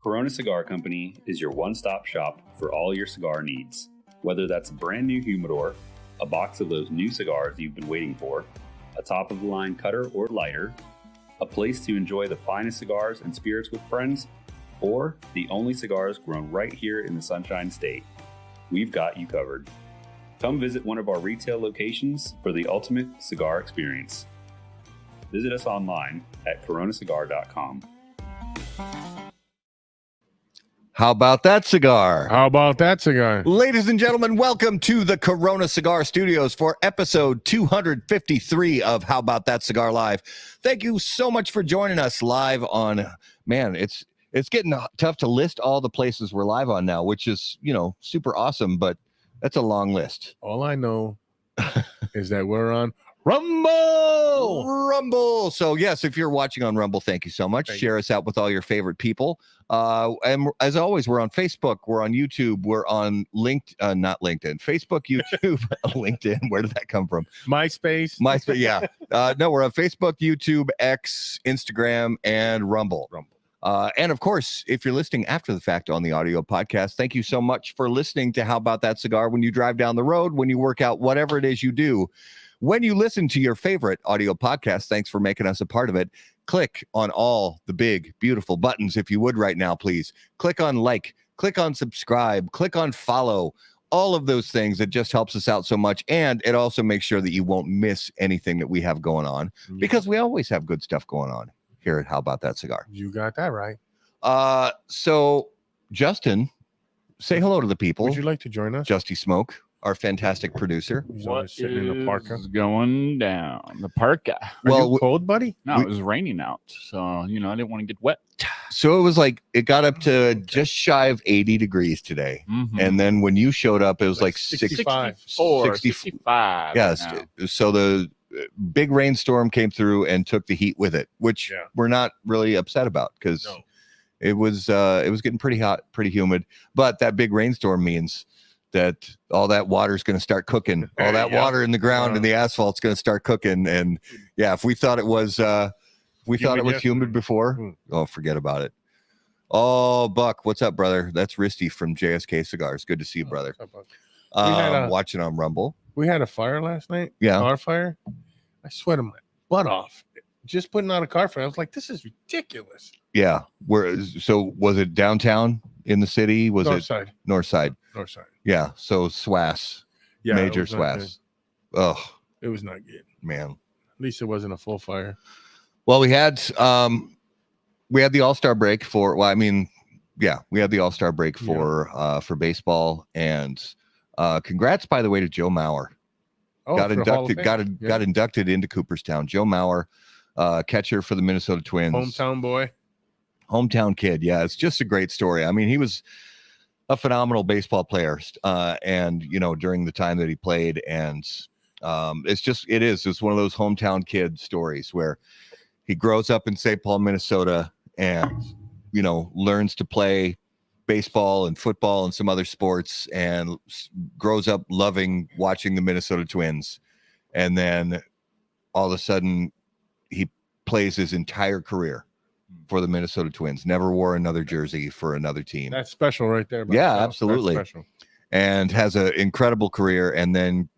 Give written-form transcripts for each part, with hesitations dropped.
Corona Cigar Company is your one-stop shop for all your cigar needs. Whether that's a brand new humidor, a box of those new cigars you've been waiting for, a top-of-the-line cutter or lighter, a place to enjoy the finest cigars and spirits with friends, or the only cigars grown right here in the Sunshine State, we've got you covered. Come visit one of our retail locations for the ultimate cigar experience. Visit us online at coronacigar.com. How about that cigar? How about that cigar? Ladies and gentlemen, welcome to the Corona Cigar Studios for episode 253 of How About That Cigar Live. Thank you so much for joining us live on, man, it's getting tough to list all the places we're live on now, which is, super awesome, but that's a long list. All I know is that we're on Rumble. So yes, if you're watching on Rumble, thank you so much. Share us out with all your favorite people. And as always, we're on Facebook, we're on YouTube, we're on not LinkedIn, Facebook, YouTube, LinkedIn. Where did that come from? MySpace. Yeah. No, we're on Facebook, YouTube, X, Instagram, and Rumble. And of course, if you're listening after the fact on the audio podcast, thank you so much for listening to How About That Cigar when you drive down the road, when you work out, whatever it is you do. When you listen to your favorite audio podcast, thanks for making us a part of it. Click on all the big, beautiful buttons, if you would right now, please. Click on like, click on subscribe, click on follow, all of those things. It just helps us out so much. And it also makes sure that you won't miss anything that we have going on, because we always have good stuff going on here at How About That Cigar. You got that right. So, Justin, say hello to the people. Would you like to join us? Justy Smoke, our fantastic producer. What sitting in the parka? Going down the parka? Are you cold, buddy? No, it was raining out, so I didn't want to get wet. So it was like it got up to just shy of 80 degrees today, and then when you showed up, it was like 65. 65. Yes. So the big rainstorm came through and took the heat with it, which we're not really upset about, because it was getting pretty hot, pretty humid. But that big rainstorm means that all that water is going to start cooking. All that water in the ground and the asphalt's going to start cooking. And if we thought it was humid before, forget about it. Oh, Buck, what's up, brother? That's Risty from JSK Cigars. Good to see you, brother. Watching on Rumble. We had a fire last night. Yeah. Car fire. I sweated my butt off just putting out a car fire. I was like, this is ridiculous. Yeah. So was it downtown in the city? Was North it side? North side. Yeah. So SWAS. Yeah. Major SWAS. Oh, it was not good, man. At least it wasn't a full fire. Well, we had the All-Star break for. Well, I mean, we had the All-Star break for baseball, and congrats, by the way, to Joe Mauer. Got inducted into Cooperstown. Joe Mauer, catcher for the Minnesota Twins. Hometown kid. Yeah, it's just a great story. I mean, he was a phenomenal baseball player, and during the time that he played, and it's one of those hometown kid stories where he grows up in St. Paul, Minnesota, and learns to play baseball and football and some other sports, and grows up loving watching the Minnesota Twins. And then all of a sudden he plays his entire career for the Minnesota Twins, never wore another jersey for another team. That's special right there. Yeah, absolutely. And has an incredible career, and then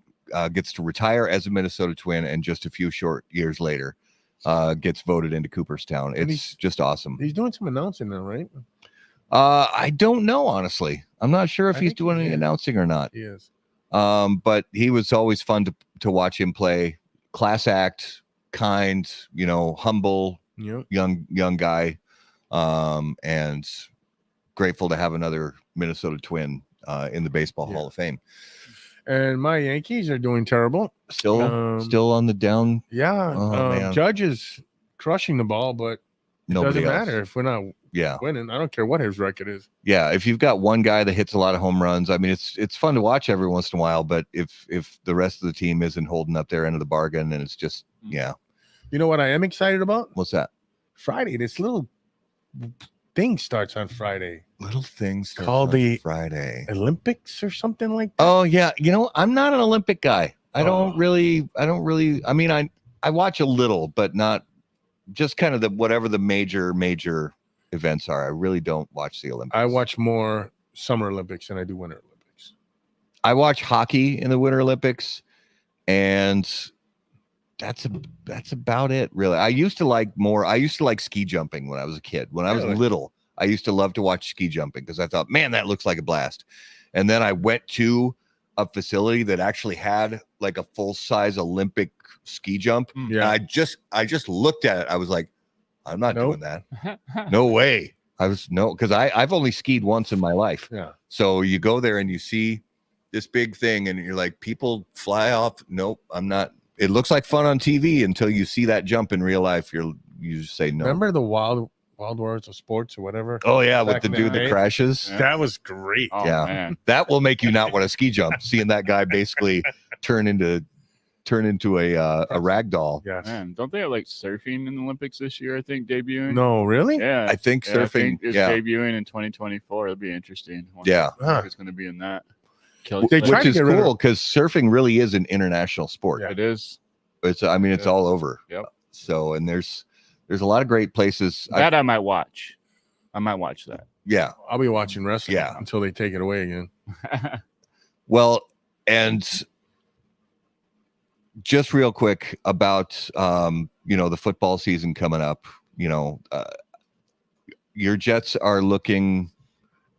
gets to retire as a Minnesota Twin, and just a few short years later, gets voted into Cooperstown. It's just awesome. He's doing some announcing now, right? I don't know, honestly. I'm not sure if I he's think doing he any is. announcing or not. He is. But he was always fun to watch him play. Class act, kind, humble, Yep. young guy, and grateful to have another Minnesota Twin in the Baseball Hall of Fame. And my Yankees are doing terrible. Still on the down. Yeah. Oh, man. Judge is crushing the ball, but it doesn't matter if we're not winning. I don't care what his record is. Yeah, if you've got one guy that hits a lot of home runs, I mean, it's fun to watch every once in a while, but if the rest of the team isn't holding up their end of the bargain, and it's just, You know what I am excited about? What's that? Friday. This little thing starts on Friday. Little things called the Friday Olympics or something like that. Oh yeah, I'm not an Olympic guy. I don't really. I mean, I watch a little, but not just kind of whatever the major events are. I really don't watch the Olympics. I watch more Summer Olympics than I do Winter Olympics. I watch hockey in the Winter Olympics, and that's about it, really. I used to like ski jumping when I was a kid. When I was little, I used to love to watch ski jumping because I thought, man, that looks like a blast. And then I went to a facility that actually had like a full-size Olympic ski jump. Yeah. And I just looked at it. I was like, I'm not doing that. No way. Because I've only skied once in my life. Yeah. So you go there and you see this big thing and you're like, people fly off. Nope, I'm not. It looks like fun on TV until you see that jump in real life. You just say no. Remember the Wild Wars of Sports or whatever? Oh yeah, with the dude that crashes. Yeah. That was great. Oh, yeah, man. That will make you not want to ski jump. Seeing that guy basically turn into a rag doll. Yes. Man, don't they have like surfing in the Olympics this year? I think debuting. No, really? Yeah, I think surfing. Is debuting in 2024. It'll be interesting. Yeah, it's going to be in that. Which is cool because surfing really is an international sport. Yeah. It is. It's all over. Yep. So and there's a lot of great places. That I might watch. I might watch that. Yeah, I'll be watching wrestling. Yeah. Until they take it away again. Well, and just real quick about the football season coming up. Your Jets are looking.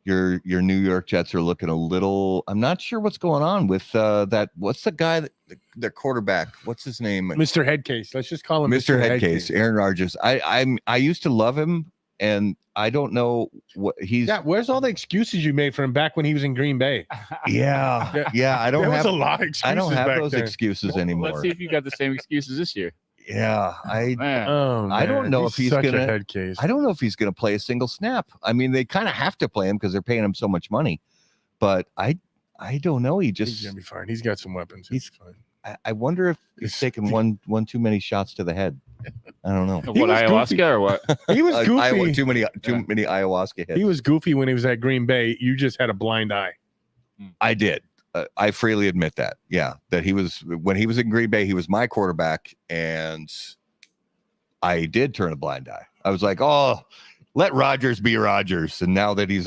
Your New York Jets are looking a little. I'm not sure what's going on with that. What's the guy their quarterback? What's his name? Mr. Headcase. Let's just call him Mr. Headcase. Aaron Rodgers. I used to love him, and I don't know what he's. Yeah, where's all the excuses you made for him back when he was in Green Bay? Yeah. I don't have a lot of excuses. I don't have back those then. excuses anymore. Let's see if you got the same excuses this year. Yeah, Man. I don't know if he's such gonna. a head case. I don't know if he's gonna play a single snap. I mean, they kind of have to play him because they're paying him so much money. But I don't know. He's gonna be fine. He's got some weapons. He's fine. I wonder if he's taking one too many shots to the head. I don't know. What, ayahuasca goofy. or what? He was goofy. Too many ayahuasca hits. He was goofy when he was at Green Bay. You just had a blind eye. I did. I freely admit that. Yeah, that when he was in Green Bay, he was my quarterback, and I did turn a blind eye. I was like, oh, let Rodgers be Rodgers. And now that he's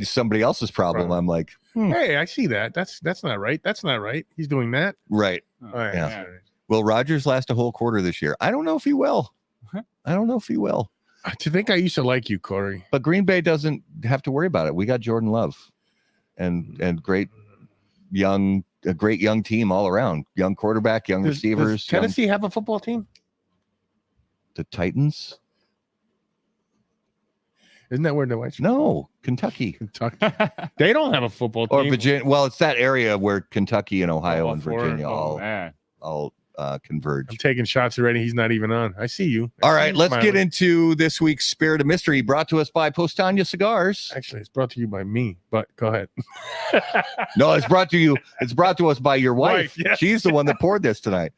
somebody else's problem, I'm like, hey, I see that. That's not right. That's not right. He's doing that. Right. All right. Yeah. All right. Will Rodgers last a whole quarter this year? I don't know if he will. To think I used to like you, Corey. But Green Bay doesn't have to worry about it. We got Jordan Love and great young team all around. Young quarterback, young receivers. Does Tennessee have a football team? The Titans? Isn't that where the Whites? No, Kentucky. They don't have a football team. Or Virginia. Well, it's that area where Kentucky and Ohio and Virginia all converge. I'm taking shots already. He's not even on. I see you. All right, let's get into this week's Spirit of Mystery, brought to us by Postania Cigars. Actually, it's brought to you by me, but go ahead. No, it's brought to us by your wife. Yes. She's the one that poured this tonight.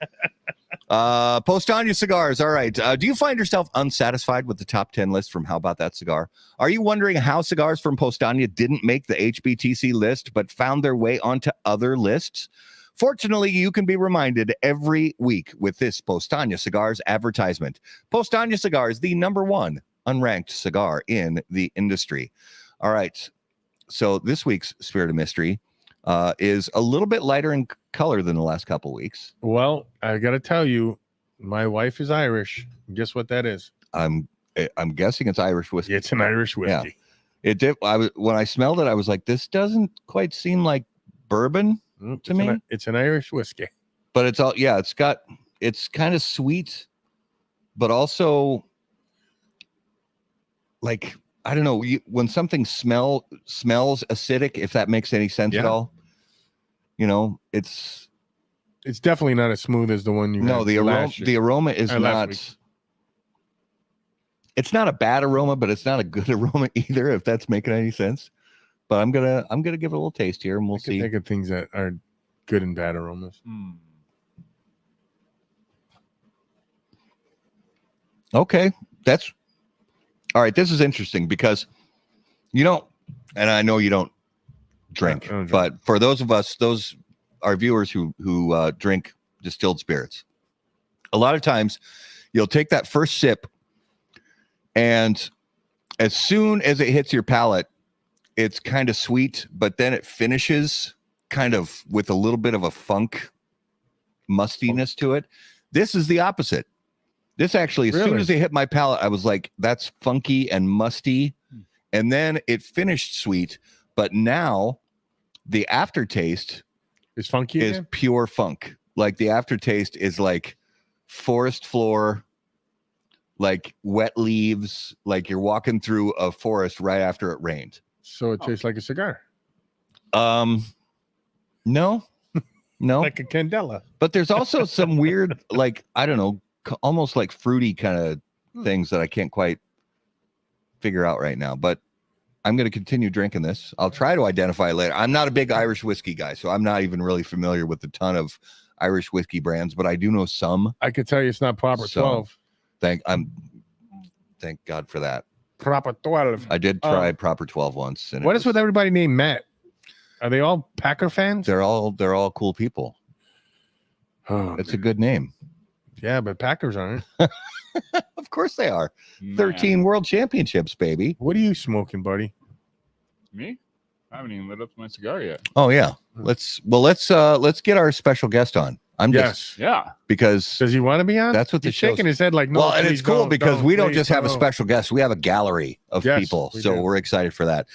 Postania Cigars. All right. Do you find yourself unsatisfied with the top 10 list from How About That Cigar? Are you wondering how cigars from Postania didn't make the HBTC list but found their way onto other lists? Fortunately, you can be reminded every week with this Postania Cigars advertisement. Postania Cigars, the #1 unranked cigar in the industry. All right. So this week's Spirit of Mystery, is a little bit lighter in color than the last couple weeks. Well, I got to tell you, my wife is Irish. Guess what that is? I'm guessing it's Irish whiskey. It's an Irish whiskey. It did. When I smelled it, I was like, this doesn't quite seem like bourbon to me. It's an Irish whiskey. But it's it's kind of sweet, but also like, I don't know, when something smells acidic, if that makes any sense at all. It's definitely not as smooth as the one you had the aroma is not. It's not a bad aroma, but it's not a good aroma either, if that's making any sense. But I'm gonna give it a little taste here, and we'll see. Think of things that are good and bad aromas. Okay, that's all right. This is interesting because and I know you don't drink, but for those of us, our viewers who drink distilled spirits, a lot of times you'll take that first sip, and as soon as it hits your palate, it's kind of sweet, but then it finishes kind of with a little bit of a funk mustiness to it. This is the opposite. This actually, as soon as it hit my palate, I was like, that's funky and musty. And then it finished sweet, but now the aftertaste is funky again? Pure funk. Like the aftertaste is like forest floor, like wet leaves, like you're walking through a forest right after it rained. So it tastes like a cigar. No. Like a Candela. But there's also some weird, like, I don't know, almost like fruity kind of things that I can't quite figure out right now. But I'm going to continue drinking this. I'll try to identify it later. I'm not a big Irish whiskey guy, so I'm not even really familiar with a ton of Irish whiskey brands, but I do know some. I could tell you it's not Proper 12. Thank God for that. Proper 12. I did try Proper 12 once. And what is with everybody named Matt? Are they all Packer fans? They're all cool people. Oh, it's a good name. Yeah, but Packers aren't. Of course they are. 13 world championships, baby. What are you smoking, buddy? Me? I haven't even lit up my cigar yet. Oh yeah. Let's get our special guest on. Because does he want to be on? That's what the show's shaking his head like no. Well, and it's cool because we don't just have a special guest, we have a gallery of people. So we're excited for that.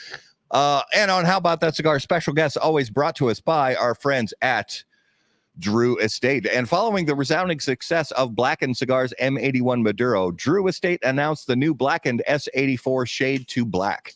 And on How About That Cigar, special guests always brought to us by our friends at Drew Estate. And following the resounding success of Blackened Cigars M81 Maduro, Drew Estate announced the new Blackened S84 Shade to Black.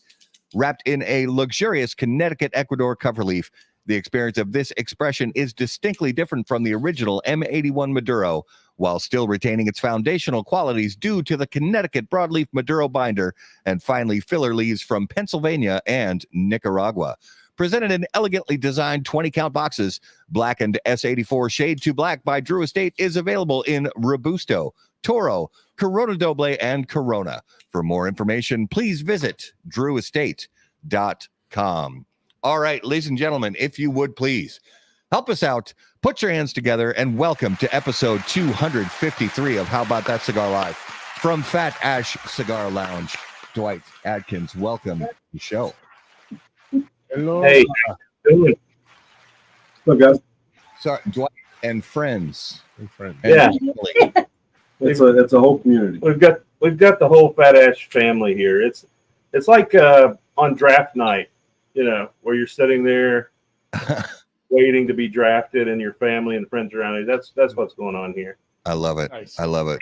Wrapped in a luxurious Connecticut Ecuador cover leaf, the experience of this expression is distinctly different from the original M81 Maduro, while still retaining its foundational qualities due to the Connecticut broadleaf Maduro binder and finely filler leaves from Pennsylvania and Nicaragua. Presented in elegantly designed 20-count boxes, Blackened S84 Shade to Black by Drew Estate is available in Robusto, Toro, Corona Doble, and Corona. For more information, please visit drewestate.com. All right, ladies and gentlemen, if you would please help us out, put your hands together, and welcome to episode 253 of How About That Cigar Live from Fat Ash Cigar Lounge. Dwight Adkins, welcome to the show. Hello. Hey, how you doing? What's up, guys? Sorry, Dwight and friends. Yeah, it's a whole community. We've got the whole Fat Ash family here. It's like on draft night, where you're sitting there waiting to be drafted, and your family and friends around you. That's what's going on here. I love it. Nice. I love it.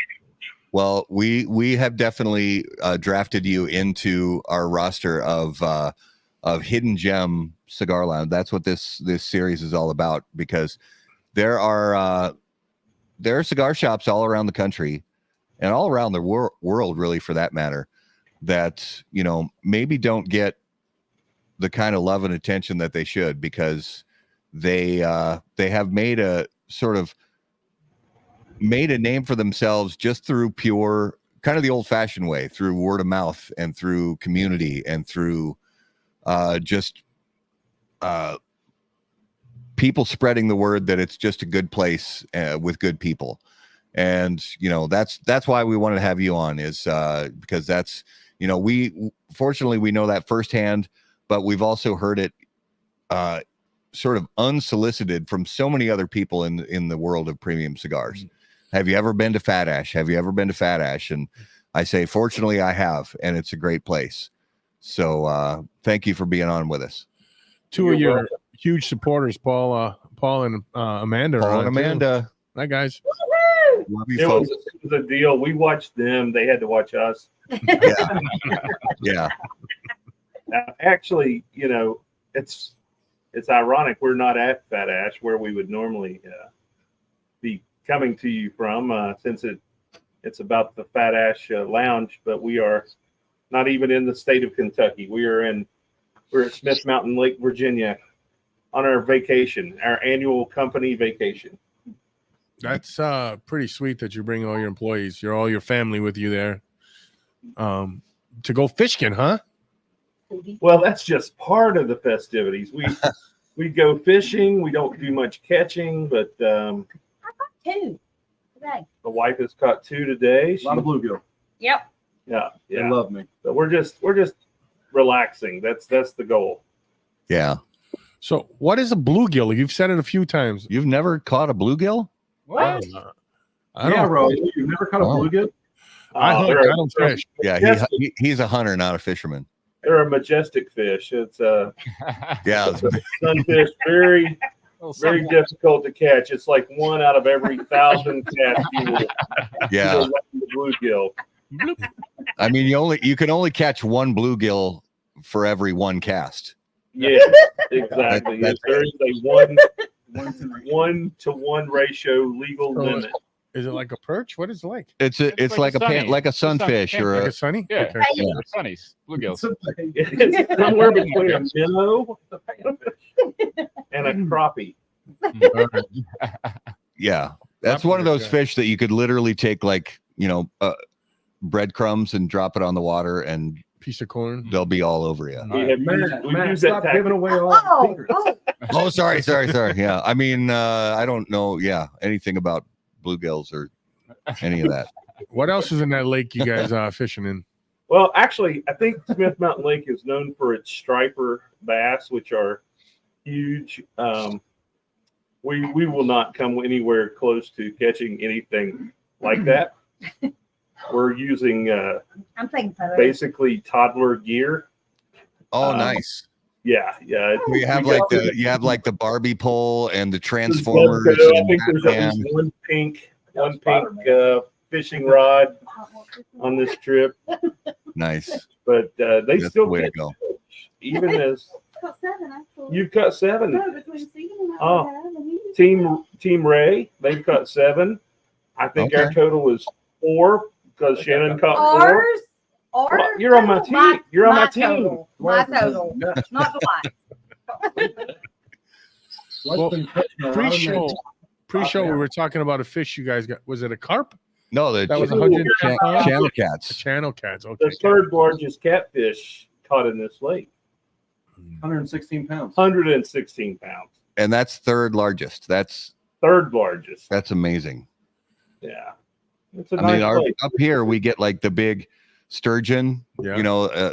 Well, we have definitely drafted you into our roster of Hidden Gem Cigar Lounge. That's what this series is all about, because there are cigar shops all around the country and all around the world, really, for that matter, that maybe don't get the kind of love and attention that they should, because they have made a name for themselves just through pure, kind of the old-fashioned way, through word of mouth and through community and through people spreading the word that it's just a good place with good people. And that's why we wanted to have you on, is because that's we fortunately we know that firsthand, but we've also heard it sort of unsolicited from so many other people in the world of premium cigars. Have you ever been to Fat Ash? Have you ever been to Fat Ash? And I say, fortunately, I have, and it's a great place. So thank you for being on with us. Two of your huge supporters, Paul and Amanda. Paul and Amanda. Hi, guys. Love you, It folks. was a deal. We watched them. They had to watch us. Yeah. Yeah. Actually, it's ironic. We're not at Fat Ash where we would normally be coming to you from, since it's about the Fat Ash Lounge, but we are not even in the state of Kentucky. We're at Smith Mountain Lake, Virginia, on our vacation, our annual company vacation. That's pretty sweet that you bring all your employees, all your family with you there, to go fishing, huh? Well, that's just part of the festivities. We go fishing. We don't do much catching, but I caught 2 today. the wife has caught 2 today. A lot of bluegill. Yep. Yeah. They love me. So we're just relaxing. That's the goal. Yeah. So, what is a bluegill? You've said it a few times. You've never caught a bluegill? What? I don't. Yeah, Ro, you've never caught a Oh. bluegill? I hunt, I don't fish. Yeah, he's a hunter, not a fisherman. They're a majestic fish. It's Yeah. sunfish, very difficult to catch. It's like 1 out of every 1,000 casts you will Yeah. land the bluegill. I mean, you can only catch one bluegill for every one cast. Yeah, exactly. That's- There is a 1-to-1 ratio legal So limit. Is it like a perch? What is it like? It's It's like like a a sunny. like a It's a sun- sunfish or Like a a sunny? Yeah. Okay. Yeah. They're sunnies, bluegills. It's somewhere between a minnow and a crappie. All right. yeah. That's Crappie one of are those good. fish that you could literally take breadcrumbs and drop it on the water and Piece of corn. they'll be all over you. We have Matt, we've used that stop tactic. giving away all Oh, the secrets. oh, Oh, sorry. Yeah. I mean, I don't know. Yeah. Anything about bluegills or any of that. What else is in that lake you guys fishing in? Well, actually, I think Smith Mountain Lake is known for its striper bass, which are huge. We will not come anywhere close to catching anything like that. We're using I'm taking photos. basically toddler gear. Oh, Um, nice. Yeah. You have we like the Barbie pole and the got- Transformers. I and think there's at Batman. least one pink fishing rod on this trip, Nice. but they That's the still way to catch go. fish, even as Got 7, actually. you've got 7. No, between Stephen and I, Oh. we have, and he- Team Ray, they've caught 7. I think our Okay. total is 4 because Shannon caught 4. Ours. Well, you're on my team. You're on my team. Total. My total. Not Dwight. Well, Pre-show, Yeah. we were talking about a fish you guys got. Was it a carp? No, the That was Ooh, 100 channel The cats. channel cats. Okay. The 3rd largest catfish caught in this lake, 116 pounds. 116 pounds. And that's third largest. That's 3rd largest. amazing. Yeah. It's a I mean, nice lake. up here we get like the big sturgeon, Yeah.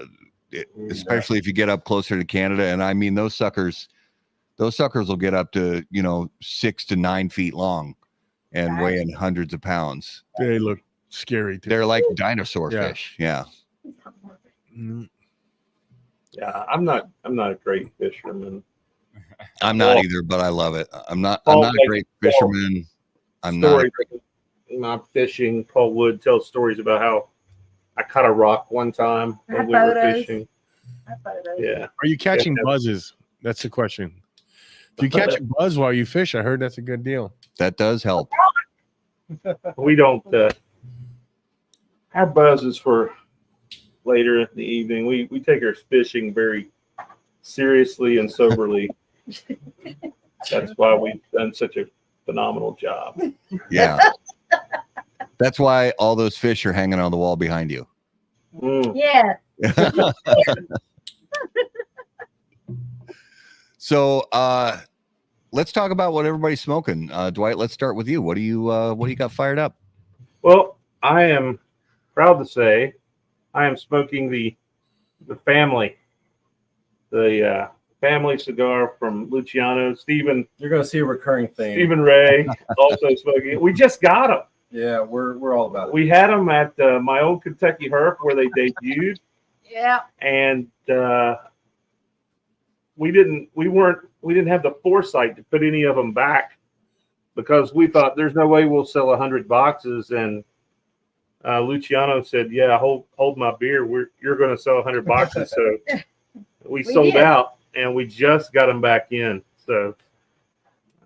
especially if you get up closer to Canada. And I mean, those suckers will get up to 6 to 9 feet long and weighing hundreds of pounds. They look scary too. They're like dinosaur Yeah. fish. Yeah. Mm. Yeah, I'm not a great fisherman. I'm not Well, either, but I love it. I'm not Paul, a great fisherman. I'm not. Stories not fishing. Paul Wood tells stories about how I caught a rock one time when we were Photos. fishing. I photos. Yeah. Are you catching Yeah. buzzes? That's the question. If you catch a buzz while you fish, I heard that's a good deal. That does help. We don't our buzz is for later in the evening. We take our fishing very seriously and soberly. That's why we've done such a phenomenal job. Yeah. That's why all those fish are hanging on the wall behind you. Mm. Yeah. So let's talk about what everybody's smoking. Dwight, let's start with you. What do you got fired up? Well, I am proud to say I am smoking the family, the family cigar from Luciano. You're going to see a recurring theme. Stephen Ray also smoking it. We just got them. Yeah, we're all about it. We had them at my old Kentucky Herp where they debuted, Yeah. and we didn't have the foresight to put any of them back because we thought there's no way we'll sell 100 boxes. And Luciano said, "Yeah, hold my beer. You're going to sell 100 boxes." So we sold did. out, and we just got them back in. So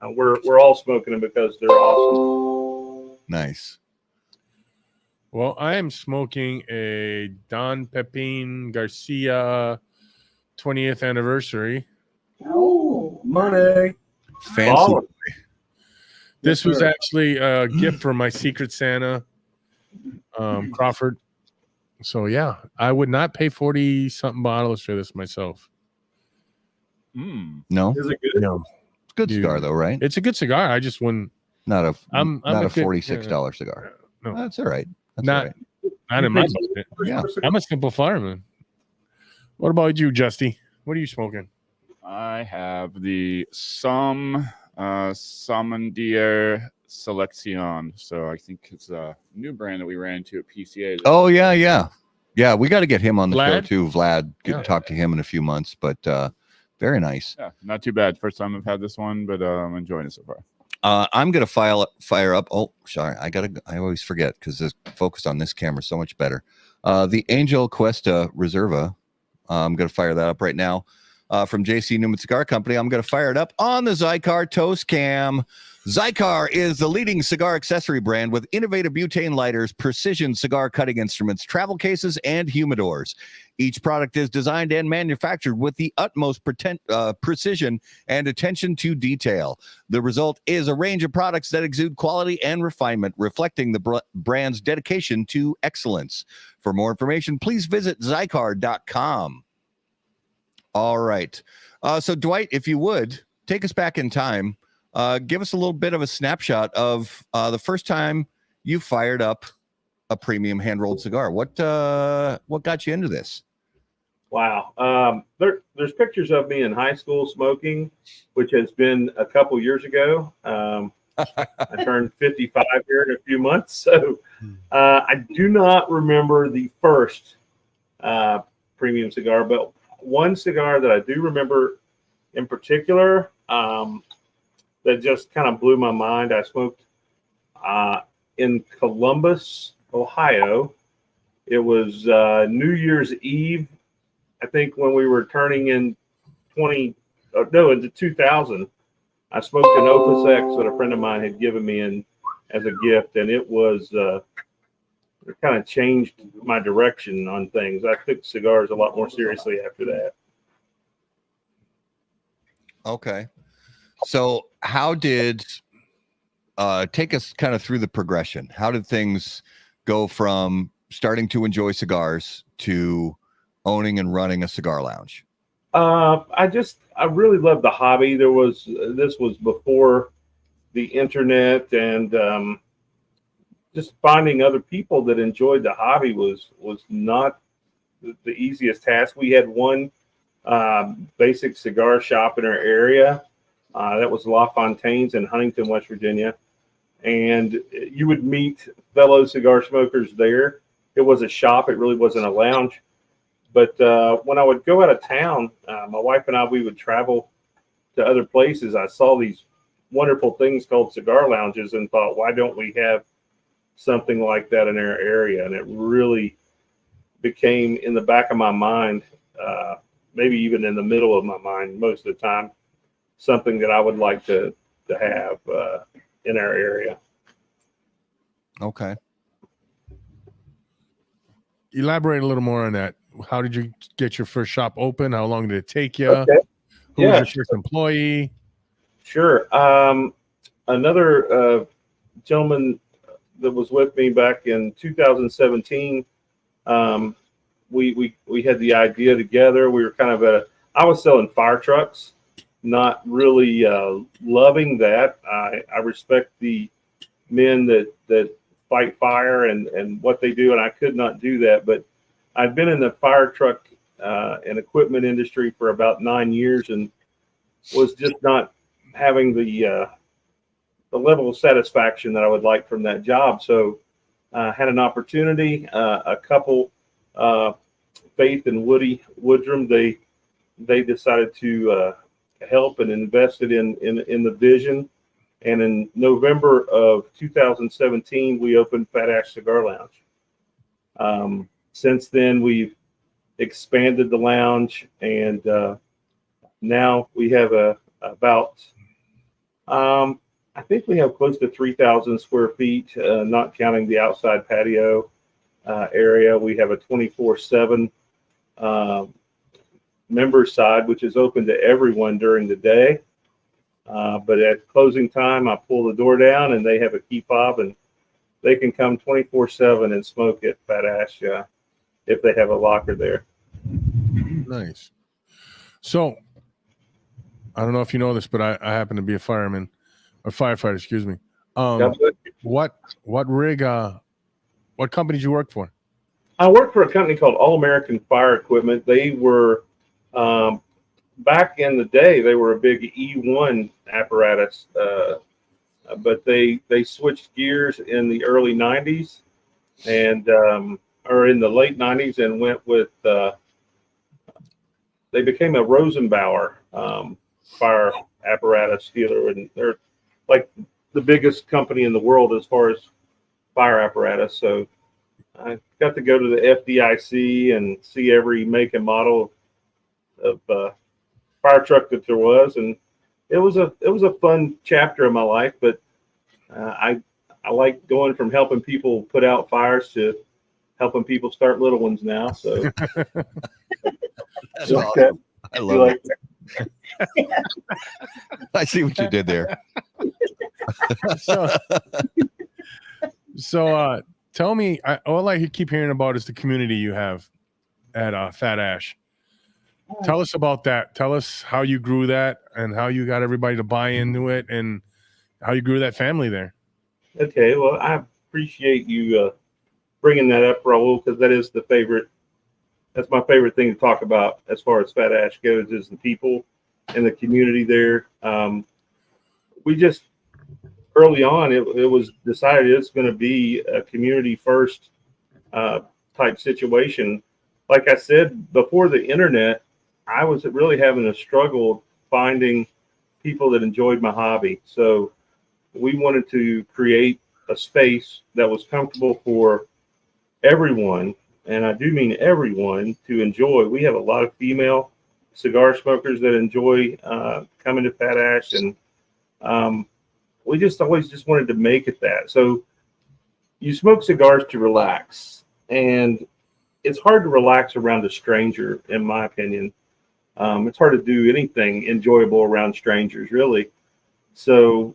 we're all smoking them because they're awesome. Nice. Well, I am smoking a Don Pepin Garcia 20th anniversary. Oh, Money. Fancy. Baller. This was sir. actually a gift from my Secret Santa, Crawford. So yeah, I would not pay 40 something bottles for this myself. No, Is it good? No, good Dude. cigar though, right? it's a good cigar. I just wouldn't. Not a I'm not a a good- $46 cigar. No, That's all right. That's Not- all right. not in my budget. Yeah. I'm a simple fireman. What about you, Justy? What are you smoking? I have the Samandier Selection. So I think it's a new brand that we ran into at PCA. Oh yeah. We got to get him on the show Vlad? too. Vlad, Yeah. talk to him in a few months, but very nice. Yeah, not too bad. First time I've had this one, but I'm enjoying it so far. I'm gonna fire up. Oh, sorry, I always forget because this focused on this camera so much better. The Angel Cuesta Reserva. I'm gonna fire that up right now. From JC Newman Cigar Company. I'm gonna fire it up on the Zycar Toast Cam. Zycar is the leading cigar accessory brand with innovative butane lighters, precision cigar cutting instruments, travel cases, and humidors. Each product is designed and manufactured with the utmost precision and attention to detail. The result is a range of products that exude quality and refinement, reflecting the brand's dedication to excellence. For more information, please visit zycar.com. All right. So, Dwight, if you would, take us back in time. Give us a little bit of a snapshot of the first time you fired up a premium hand-rolled cigar. What got you into this? Wow. There's pictures of me in high school smoking, which has been a couple years ago. I turned 55 here in a few months. So I do not remember the first premium cigar, but one cigar that I do remember in particular that just kind of blew my mind. I smoked in Columbus, Ohio. It was New Year's Eve, I think, when we were turning in into 2000. I smoked an Opus X that a friend of mine had given me as a gift, and it was it kind of changed my direction on things. I took cigars a lot more seriously after that. Okay. So how did take us kind of through the progression? How did things go from starting to enjoy cigars to owning and running a cigar lounge? I really loved the hobby. This was before the internet, and just finding other people that enjoyed the hobby was not the easiest task. We had one basic cigar shop in our area. That was La Fontaine's in Huntington, West Virginia. And you would meet fellow cigar smokers there. It was a shop. It really wasn't a lounge. But when I would go out of town, my wife and we would travel to other places. I saw these wonderful things called cigar lounges and thought, why don't we have something like that in our area? And it really became in the back of my mind, maybe even in the middle of my mind most of the time, something that I would like to have in our area. Okay. Elaborate a little more on that. How did you get your first shop open? How long did it take you? Okay. Who Yeah, was your first employee? Sure. Another gentleman that was with me back in 2017, we had the idea together. We were kind of I was selling fire trucks, not really loving that. I respect the men that fight fire and what they do, and I could not do that. But I'd been in the fire truck and equipment industry for about 9 years, and was just not having the level of satisfaction that I would like from that job. So had an opportunity. A couple, Faith and Woody Woodrum, they decided to help and invested in the vision. And in November of 2017, we opened Fat Ash Cigar Lounge. Since then, we've expanded the lounge, and now we have about I think we have close to 3,000 square feet, not counting the outside patio area. We have a 24/7 member side, which is open to everyone during the day. But at closing time, I pull the door down, and they have a key fob, and they can come 24/7 and smoke at Fat Ash if they have a locker there. Nice. So, I don't know if you know this, but I happen to be a fireman, or firefighter, excuse me. What rig, what company did you work for? I worked for a company called All American Fire Equipment. They were, back in the day, they were a big E1 apparatus, but they switched gears in the early 90s and, or in the late 90s, and went with, they became a Rosenbauer fire apparatus dealer, and they're like the biggest company in the world as far as fire apparatus. So I got to go to the FDIC and see every make and model of fire truck that there was, and it was a fun chapter of my life. But I like going from helping people put out fires to helping people start little ones now. So That's awesome. I love it. Yeah. I see what you did there. So tell me, all I keep hearing about is the community you have at Fat Ash. Tell us about that. Tell us how you grew that and how you got everybody to buy into it and how you grew that family there. Okay, well, I appreciate you bringing that up, Raul, because that is that's my favorite thing to talk about as far as Fat Ash goes, is the people and the community there. We just, early on, it was decided it's going to be a community first type situation. Like I said, before the internet, I was really having a struggle finding people that enjoyed my hobby. So we wanted to create a space that was comfortable for everyone, and I do mean everyone, to enjoy. We have a lot of female cigar smokers that enjoy coming to Fat Ash, and we just always just wanted to make it that. So you smoke cigars to relax, and it's hard to relax around a stranger, in my opinion. It's hard to do anything enjoyable around strangers, really. So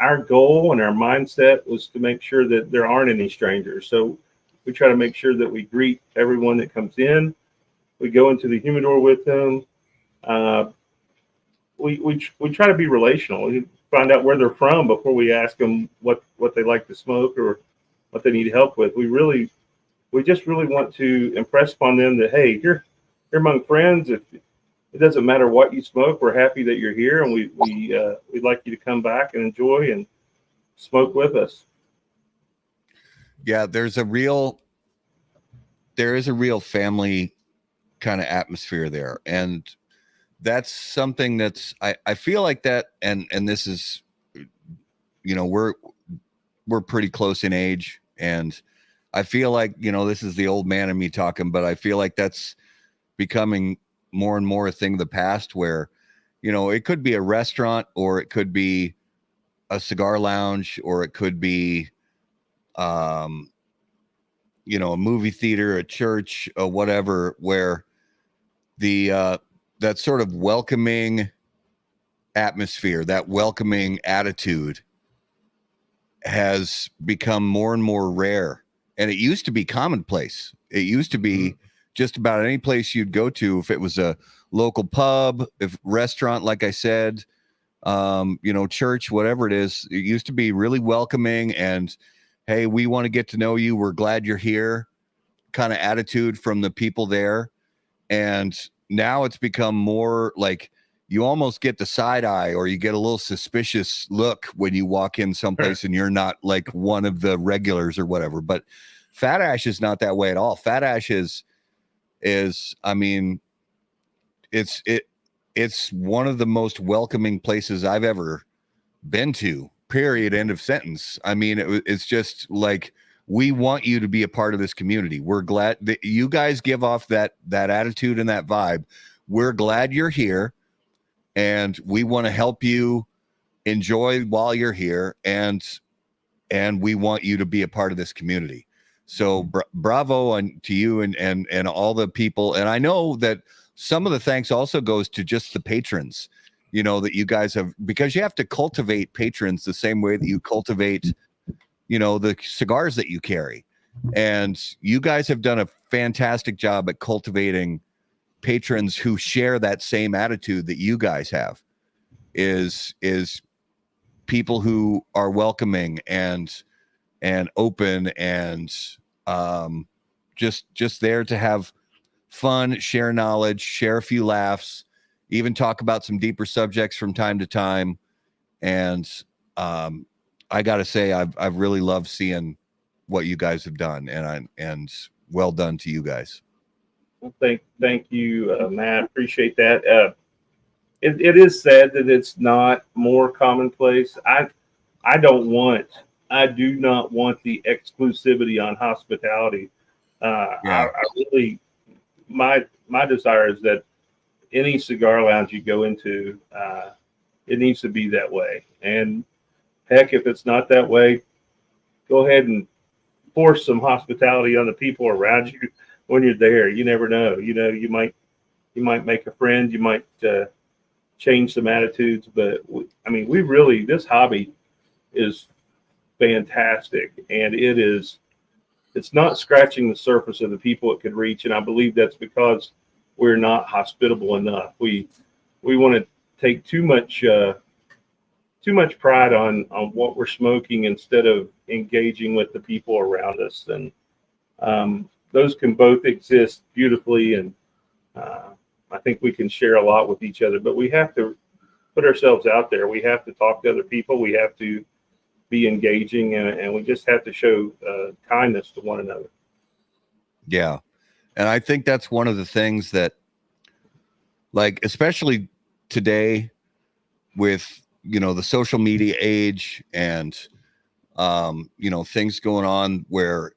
our goal and our mindset was to make sure that there aren't any strangers. So we try to make sure that we greet everyone that comes in. We go into the humidor with them. We try to be relational. We find out where they're from before we ask them what they like to smoke or what they need help with. We just really want to impress upon them that, hey, you're among friends. If it doesn't matter what you smoke, we're happy that you're here, and we'd like you to come back and enjoy and smoke with us. Yeah, there is a real family kind of atmosphere there, and that's something that's I feel like that, and this is, we're pretty close in age, and I feel like, this is the old man in me talking, but I feel like that's becoming more and more a thing of the past, where, it could be a restaurant, or it could be a cigar lounge, or it could be, a movie theater, a church, or whatever, where that sort of welcoming atmosphere, that welcoming attitude has become more and more rare. And it used to be commonplace. It used to be just about any place you'd go to, if it was a local pub, if restaurant, like I said, church, whatever it is, it used to be really welcoming and, hey, we want to get to know you. We're glad you're here kind of attitude from the people there. And now it's become more like you almost get the side eye, or you get a little suspicious look when you walk in someplace and you're not like one of the regulars or whatever. But Fat Ash is not that way at all. Fat Ash is I mean, it's one of the most welcoming places I've ever been to, period, end of sentence. I mean, it's just like, we want you to be a part of this community. We're glad that you guys give off that attitude and that vibe. We're glad you're here, and we want to help you enjoy while you're here, and we want you to be a part of this community. So bravo to you and all the people. And I know that some of the thanks also goes to just the patrons, you know, that you guys have, because you have to cultivate patrons the same way that you cultivate, you know, the cigars that you carry. And you guys have done a fantastic job at cultivating patrons who share that same attitude that you guys have, is people who are welcoming and open and just there to have fun, share knowledge, share a few laughs, even talk about some deeper subjects from time to time. And I got to say, I've really loved seeing what you guys have done, and well done to you guys. Well, thank you, Matt. Appreciate that. It is sad that it's not more commonplace. I do not want the exclusivity on hospitality. I really, my desire is that any cigar lounge you go into, it needs to be that way. And heck, if it's not that way, go ahead and force some hospitality on the people around you when you're there. You never know. You know, you might make a friend. You might change some attitudes. But we really, this hobby is fantastic, and it's not scratching the surface of the people it could reach. And I believe that's because we're not hospitable enough. We want to take too much pride on what we're smoking instead of engaging with the people around us. And those can both exist beautifully. And I think we can share a lot with each other, but we have to put ourselves out there. We have to talk to other people. We have to be engaging, and we just have to show kindness to one another. Yeah. And I think that's one of the things that, like, especially today with, you know, the social media age and, you know, things going on where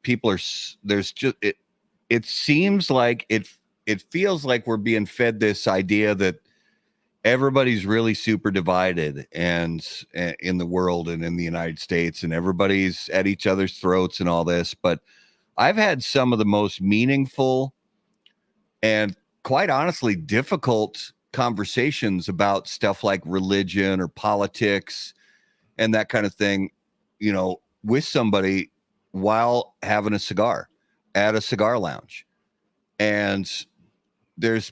people are, there's just, it seems like it feels like we're being fed this idea that everybody's really super divided and in the world and in the United States, and everybody's at each other's throats and all this. But I've had some of the most meaningful and, quite honestly, difficult conversations about stuff like religion or politics and that kind of thing, you know, with somebody while having a cigar at a cigar lounge. And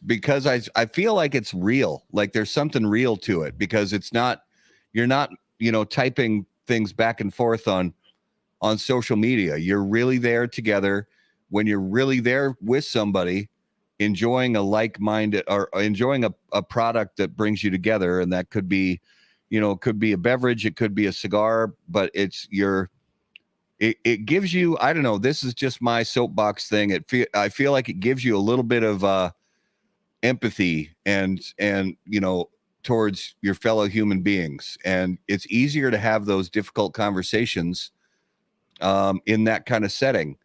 because I feel like it's real, like there's something real to it, because you're not, you know, typing things back and forth on social media. You're really there together. When you're really there with somebody, enjoying a like-minded, or enjoying a product that brings you together. And that could be, you know, it could be a beverage, it could be a cigar, but it gives you, I don't know, this is just my soapbox thing. I feel like it gives you a little bit of empathy and, you know, towards your fellow human beings. And it's easier to have those difficult conversations in that kind of setting.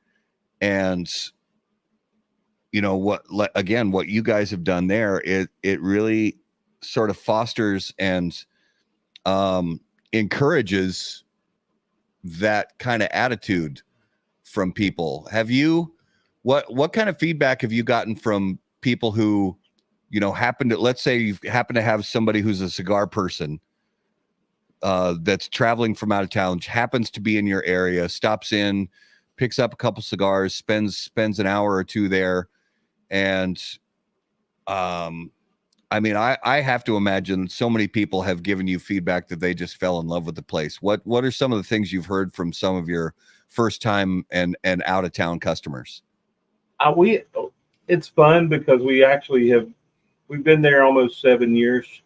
And, you know, what you guys have done there, it really sort of fosters and encourages that kind of attitude from people. What kind of feedback have you gotten from people who, you know, let's say you happen to have somebody who's a cigar person that's traveling from out of town, happens to be in your area, stops in, picks up a couple cigars, spends an hour or two there. And I mean, I have to imagine so many people have given you feedback that they just fell in love with the place. What are some of the things you've heard from some of your first time and out of town customers? it's fun because we've been there almost 7 years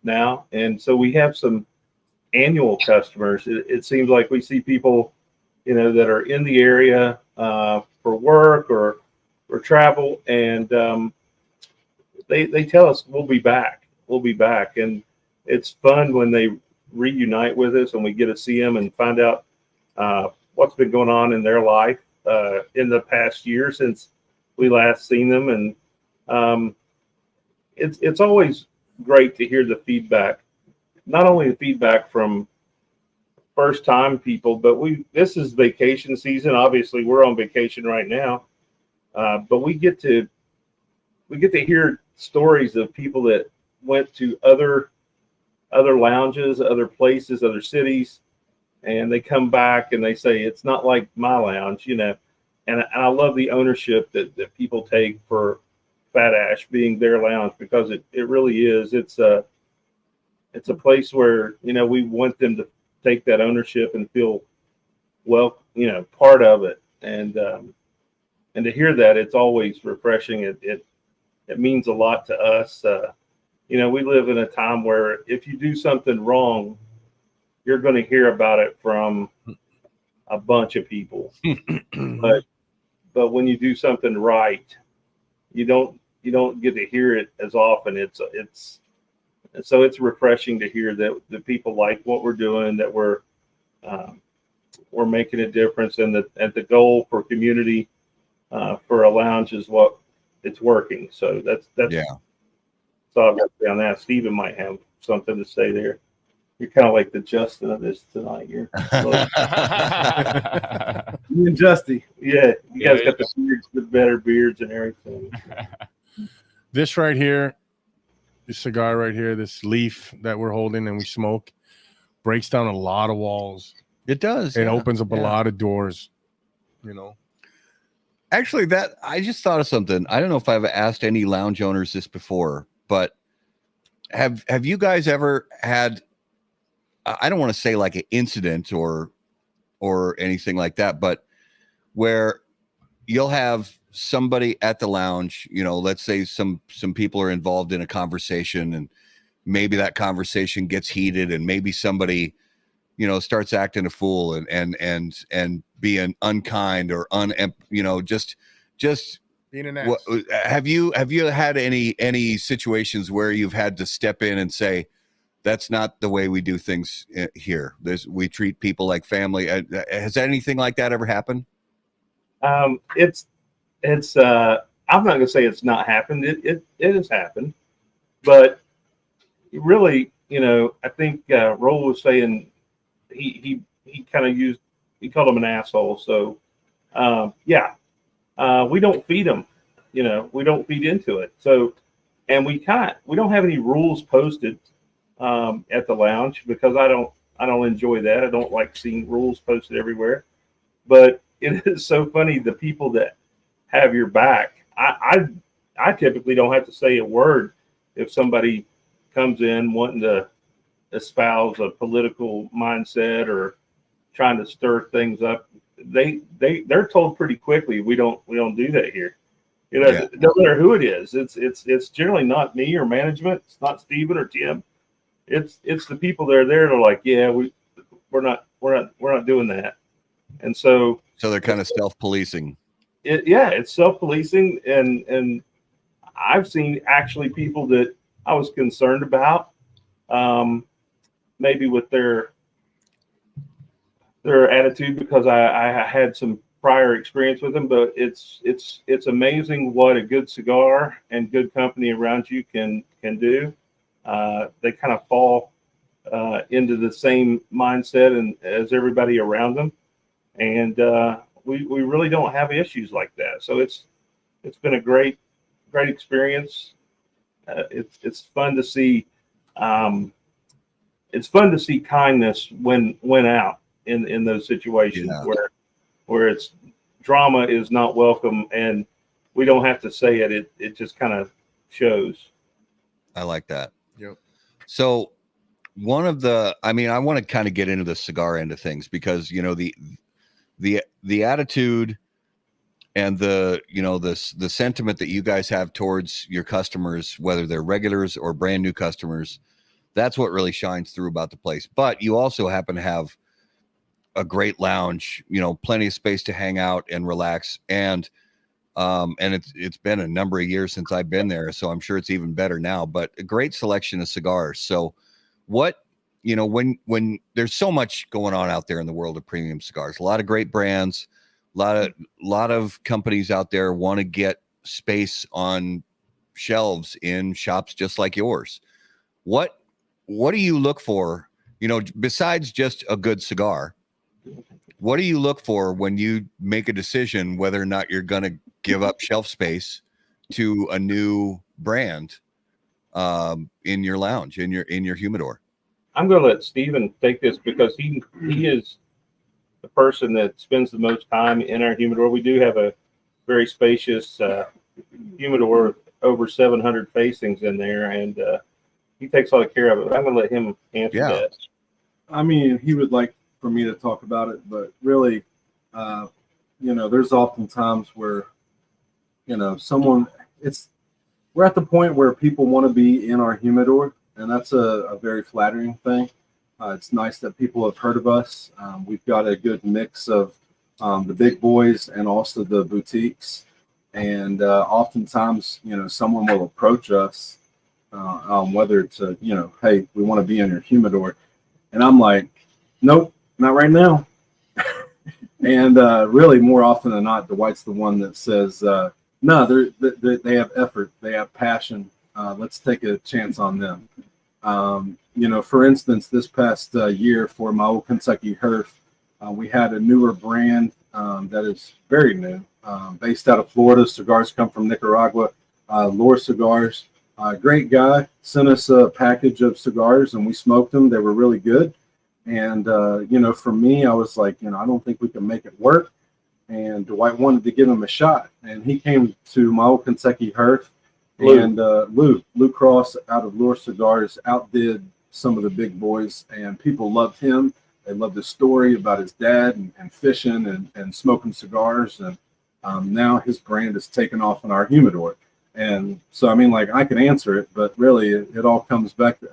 now, and so we have some annual customers. It seems like we see people, that are in the area for work or travel, and they tell us we'll be back, and it's fun when they reunite with us and we get to see them and find out what's been going on in their life in the past year since we last seen them, and it's always great to hear the feedback. Not only the feedback from first time people, but this is vacation season. Obviously, we're on vacation right now, but we get to hear stories of people that went to other lounges, other places, other cities, and they come back and they say it's not like my lounge, And I love the ownership that people take for Fat Ash being their lounge, because it really is. It's a place where, we want them to take that ownership and feel part of it. And to hear that, it's always refreshing. It means a lot to us. We live in a time where if you do something wrong, you're going to hear about it from a bunch of people. But when you do something right, you don't get to hear it as often. So it's refreshing to hear that the people like what we're doing, that we're making a difference, and that the goal for community for a lounge is what it's working. So that's yeah. So I've got to say on that. Steven might have something to say there. You're kind of like the Justin of this tonight. You're Me and Justy. Yeah, you guys got the beards, the better beards and everything. This right here, this cigar right here, this leaf that we're holding and we smoke, breaks down a lot of walls. It does. It opens up a lot of doors, Actually, that I just thought of something. I don't know if I've asked any lounge owners this before, but have you guys ever had, I don't want to say like an incident or anything like that, but where you'll have somebody at the lounge, let's say some people are involved in a conversation, and maybe that conversation gets heated, and maybe somebody, starts acting a fool and being unkind or just being an ass. Have you had any situations where you've had to step in and say, that's not the way we do things here. We treat people like family. Has anything like that ever happened? It's I'm not gonna say it's not happened. It has happened, but really, I think Roll was saying he kind of he called him an asshole. So we don't feed him. We don't feed into it. So, and we don't have any rules posted at the lounge, because I don't enjoy that. I don't like seeing rules posted everywhere. But it is so funny, the people that have your back. I typically don't have to say a word if somebody comes in wanting to espouse a political mindset or trying to stir things up. They're told pretty quickly, we don't do that here. No matter who it is. It's generally not me or management. It's not Steven or Tim. It's the people that are there that are like, yeah, we're not doing that. And so they're kind of self-policing. It's self-policing, and I've seen actually people that I was concerned about, maybe with their attitude, because I had some prior experience with them. But it's amazing what a good cigar and good company around you can do. They kind of fall into the same mindset and as everybody around them, and we really don't have issues like that. So it's been a great experience. It's fun to see. It's fun to see kindness win out in those situations where it's drama is not welcome, and we don't have to say it. It just kind of shows. I like that. Yep. So I want to kind of get into the cigar end of things, because the attitude and the sentiment that you guys have towards your customers, whether they're regulars or brand new customers, that's what really shines through about the place. But you also happen to have a great lounge, plenty of space to hang out and relax. And it's been a number of years since I've been there, so I'm sure it's even better now, but a great selection of cigars. So what, when there's so much going on out there in the world of premium cigars, a lot of great brands, a lot of companies out there want to get space on shelves in shops just like yours. What do you look for, besides just a good cigar? What do you look for when you make a decision whether or not you're going to give up shelf space to a new brand in your lounge, in your humidor? I'm going to let Steven take this because he is the person that spends the most time in our humidor. We do have a very spacious humidor, over 700 facings in there, and he takes all the care of it. I'm going to let him answer that. I mean, he would like for me to talk about it, but really, there's often times where, we're at the point where people want to be in our humidor, and that's a very flattering thing. It's nice that people have heard of us. We've got a good mix of the big boys and also the boutiques. And oftentimes, someone will approach us, whether it's hey, we want to be in your humidor. And I'm like, nope, not right now. And really, more often than not, Dwight's the one that says, no, they have effort, they have passion. Let's take a chance on them. For instance, this past year for my old Kentucky Herf, we had a newer brand that is very new, based out of Florida. Cigars come from Nicaragua. Lore Cigars, great guy, sent us a package of cigars and we smoked them. They were really good. And, for me, I was like, I don't think we can make it work. And Dwight wanted to give him a shot. And he came to my old Kentucky Herf. And Lou Cross out of Lure Cigars outdid some of the big boys. And people loved him. They loved his story about his dad and fishing and smoking cigars. And now his brand is taken off in our humidor. And so, I can answer it, but really it all comes back to,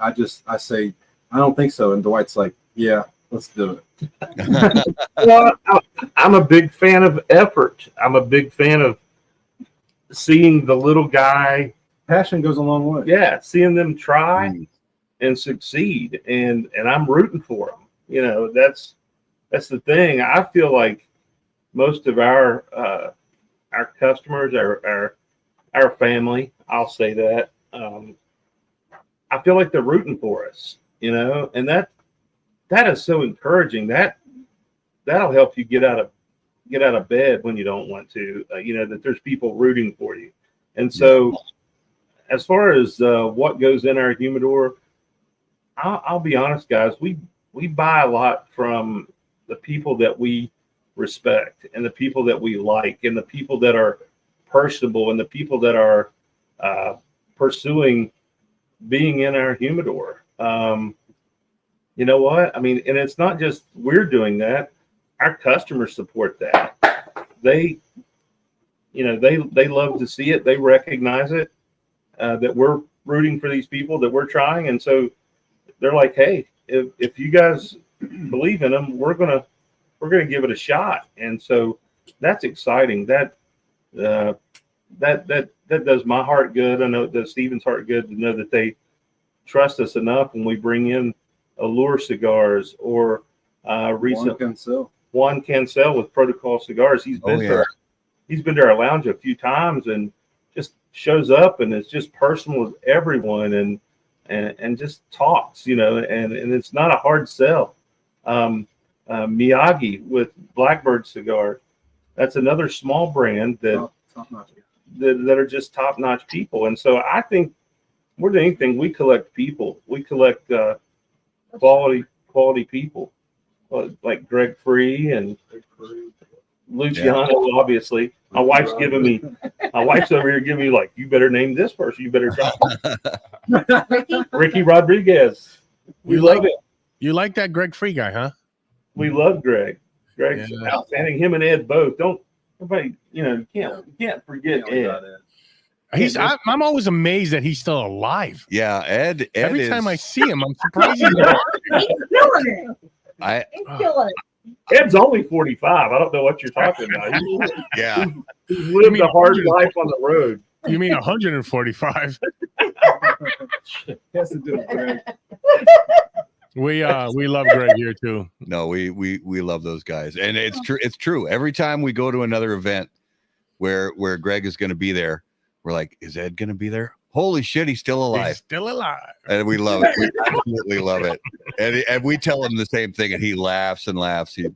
I say, I don't think so. And Dwight's like, yeah, let's do it. Well, I'm a big fan of effort. I'm a big fan of seeing the little guy. Passion goes a long way. Yeah, seeing them try and succeed, and I'm rooting for them. That's the thing. I feel like most of our customers, our family, I'll say that. I feel like they're rooting for us, and that is so encouraging. That'll help you get out of bed when you don't want to. That there's people rooting for you. And so, as far as what goes in our humidor, I'll be honest, guys. We buy a lot from the people that we respect, and the people that we like, and the people that are personable, and the people that are pursuing being in our humidor. You know what? And it's not just we're doing that. Our customers support that. They love to see it. They recognize it, that we're rooting for these people, that we're trying. And so they're like, hey, if you guys believe in them, we're gonna give it a shot. And so that's exciting. That does my heart good. I know it does Steven's heart good to know that they trust us enough when we bring in Allure Cigars or Juan Cancel with Protocol Cigars. He's been to our lounge a few times and just shows up and is just personal with everyone and just talks, and it's not a hard sell. Miyagi with Blackbird Cigar, that's another small brand that are just top-notch people. And so I think more than anything, we collect people. We collect quality people like Greg Free and Luciano. Obviously, my wife's over here giving me like, you better name this person. You better talk. Ricky Rodriguez. We love it. You like that Greg Free guy, huh? We love Greg. Greg's outstanding. Him and Ed both. Don't everybody, you can't forget Ed. I'm always amazed that he's still alive. Yeah, Ed Every is, time I see him, I'm surprised he's He's killing it. He's killing it. Ed's only 45. I don't know what you're talking about. yeah. He's lived a hard life on the road. You mean 145? Has to do it, Greg. We love Greg here too. No, we love those guys, and it's true. It's true. Every time we go to another event where Greg is going to be there, we're like, is Ed going to be there? Holy shit, he's still alive. He's still alive. And we love it. We absolutely love it. And we tell him the same thing, and he laughs and laughs. They're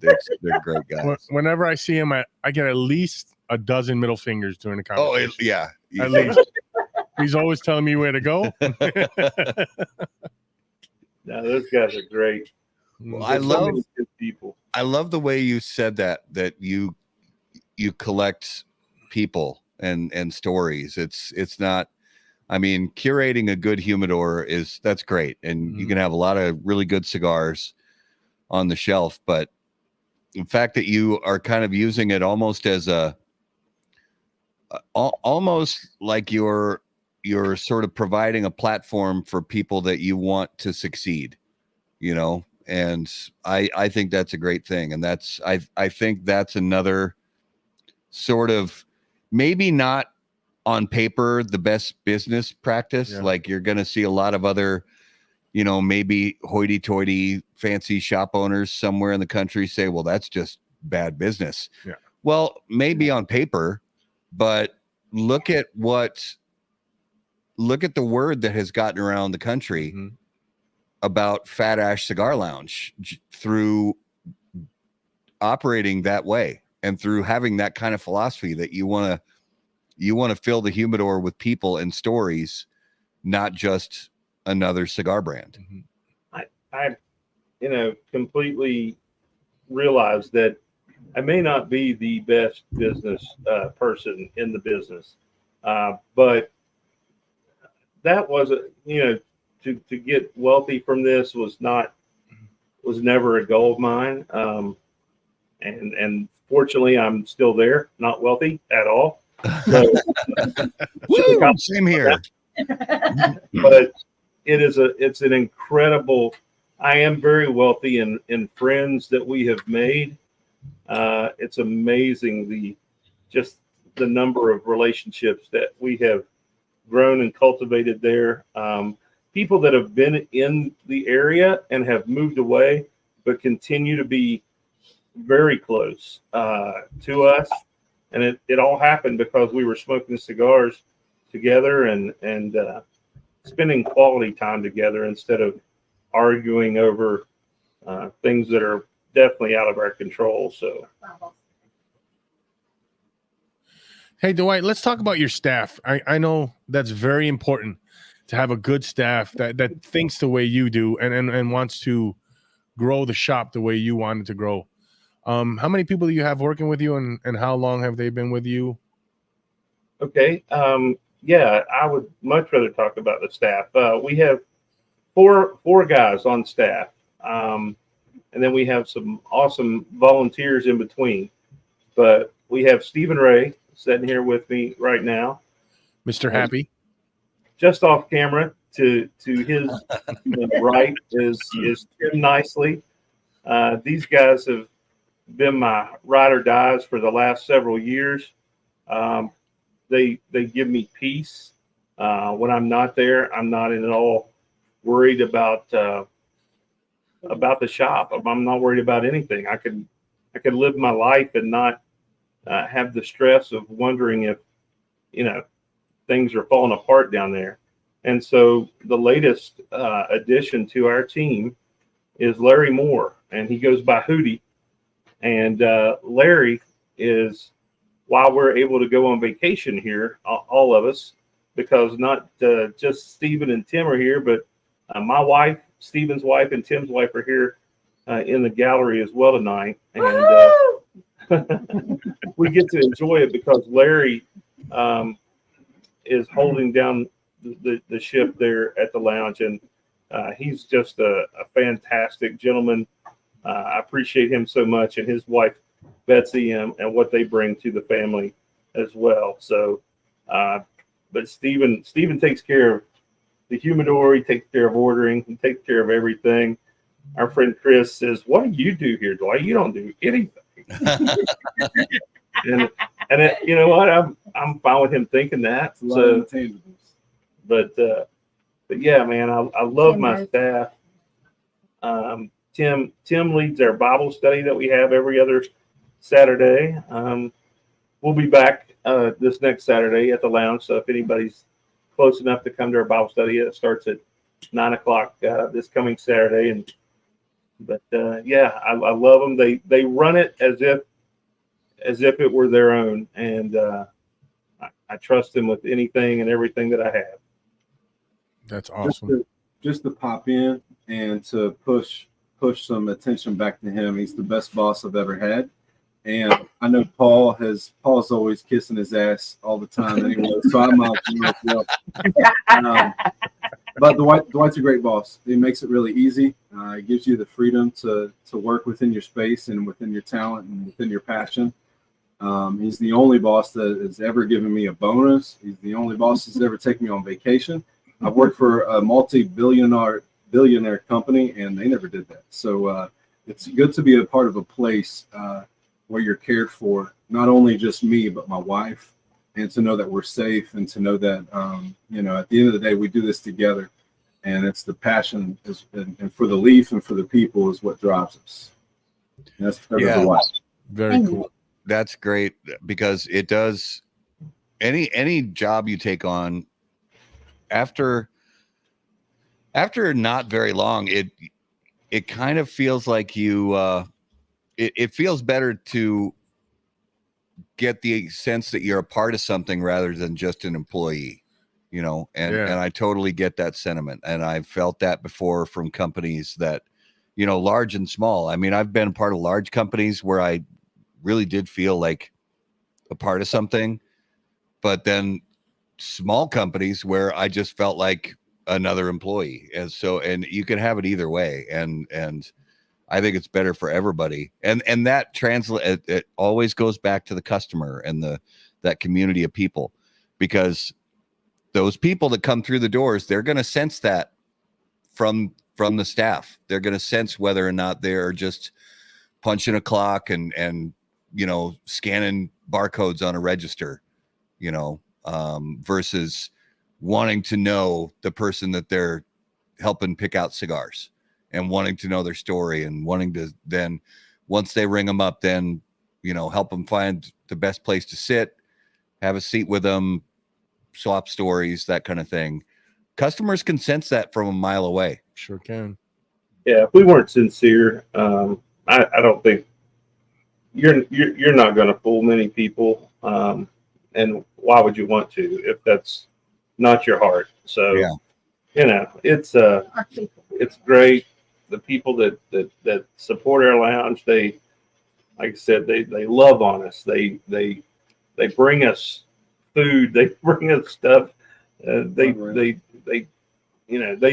great guys. Whenever I see him, I get at least a dozen middle fingers during the conversation. Yeah. At least. He's always telling me where to go. No, those guys are great. Well, There's so many good people. I love the way you said that you collect people and stories. It's not, I mean, curating a good humidor that's great. And you can have a lot of really good cigars on the shelf, but the fact that you are kind of using it almost as almost like you're sort of providing a platform for people that you want to succeed, and I think that's a great thing. And I think that's another sort of, maybe not on paper the best business practice. Yeah. Like you're going to see a lot of other, maybe hoity-toity fancy shop owners somewhere in the country say, well, that's just bad business. Yeah. Well, maybe on paper, but look at the word that has gotten around the country about Fat Ash Cigar Lounge through operating that way and through having that kind of philosophy that you want to fill the humidor with people and stories, not just another cigar brand. I completely realize that I may not be the best business person in the business, but that wasn't, to get wealthy from this was never a goal of mine. And fortunately, I'm still there, not wealthy at all. So, same here. But it's an incredible. I am very wealthy in friends that we have made. It's amazing the number of relationships that we have grown and cultivated there. People that have been in the area and have moved away, but continue to be very close to us. And it all happened because we were smoking cigars together and spending quality time together instead of arguing over things that are definitely out of our control. So, hey, Dwight, let's talk about your staff. I know that's very important to have a good staff that thinks the way you do and wants to grow the shop the way you want it to grow. How many people do you have working with you, and how long have they been with you? Okay. Yeah, I would much rather talk about the staff. We have four guys on staff. And then we have some awesome volunteers in between. But we have Stephen Ray sitting here with me right now. Mr. Happy. Just off camera to his right is Tim Nicely. These guys have been my ride or dies for the last several years. They give me peace. When I'm not there, I'm not at all worried about the shop. I'm not worried about anything. I could live my life and not have the stress of wondering if things are falling apart down there. And so the latest addition to our team is Larry Moore, and he goes by Hootie. And Larry is, while we're able to go on vacation here, all of us, because not just Stephen and Tim are here, but my wife, Stephen's wife, and Tim's wife are here in the gallery as well tonight. And we get to enjoy it because Larry is holding down the ship there at the lounge. And he's just a fantastic gentleman. I appreciate him so much, and his wife Betsy and what they bring to the family as well. So, but Stephen takes care of the humidor. He takes care of ordering. He takes care of everything. Our friend Chris says, "What do you do here, Dwight? You don't do anything." and you know what? I'm fine with him thinking that. So, but yeah, man, I love my staff. Tim leads our Bible study that we have every other Saturday. We'll be back this next Saturday at the lounge. So if anybody's close enough to come to our Bible study, it starts at 9:00 this coming Saturday. But yeah, I love them. They run it as if it were their own, and I trust them with anything and everything that I have. That's awesome. Just to pop in and to push some attention back to him. He's the best boss I've ever had. And I know Paul's always kissing his ass all the time anyway. So I'm out as well. But Dwight's a great boss. He makes it really easy. It gives you the freedom to work within your space and within your talent and within your passion. He's the only boss that has ever given me a bonus. He's the only boss that's ever taken me on vacation. I've worked for a billionaire company, and they never did that. So it's good to be a part of a place where you're cared for, not only just me, but my wife, and to know that we're safe, and to know that, at the end of the day, we do this together, and it's the passion and for the leaf and for the people is what drives us. And that's the why. Very cool. That's great, because it does any job you take on after not very long, it kind of feels like it feels better to get the sense that you're a part of something rather than just an employee, and I totally get that sentiment. And I've felt that before from companies that, large and small. I mean, I've been part of large companies where I really did feel like a part of something, but then small companies where I just felt like another employee. And you can have it either way. And I think it's better for everybody. And that it always goes back to the customer and that community of people, because those people that come through the doors, they're going to sense that from the staff. They're going to sense whether or not they're just punching a clock and scanning barcodes on a register, versus wanting to know the person that they're helping pick out cigars and wanting to know their story and wanting to then, once they ring them up, then, help them find the best place to sit, have a seat with them, swap stories, that kind of thing. Customers can sense that from a mile away. Sure can. Yeah. If we weren't sincere, I don't think you're not going to fool many people. And why would you want to if that's not your heart? So, it's great. The people that support our lounge, they, like I said, they love on us. They bring us food. They bring us stuff. They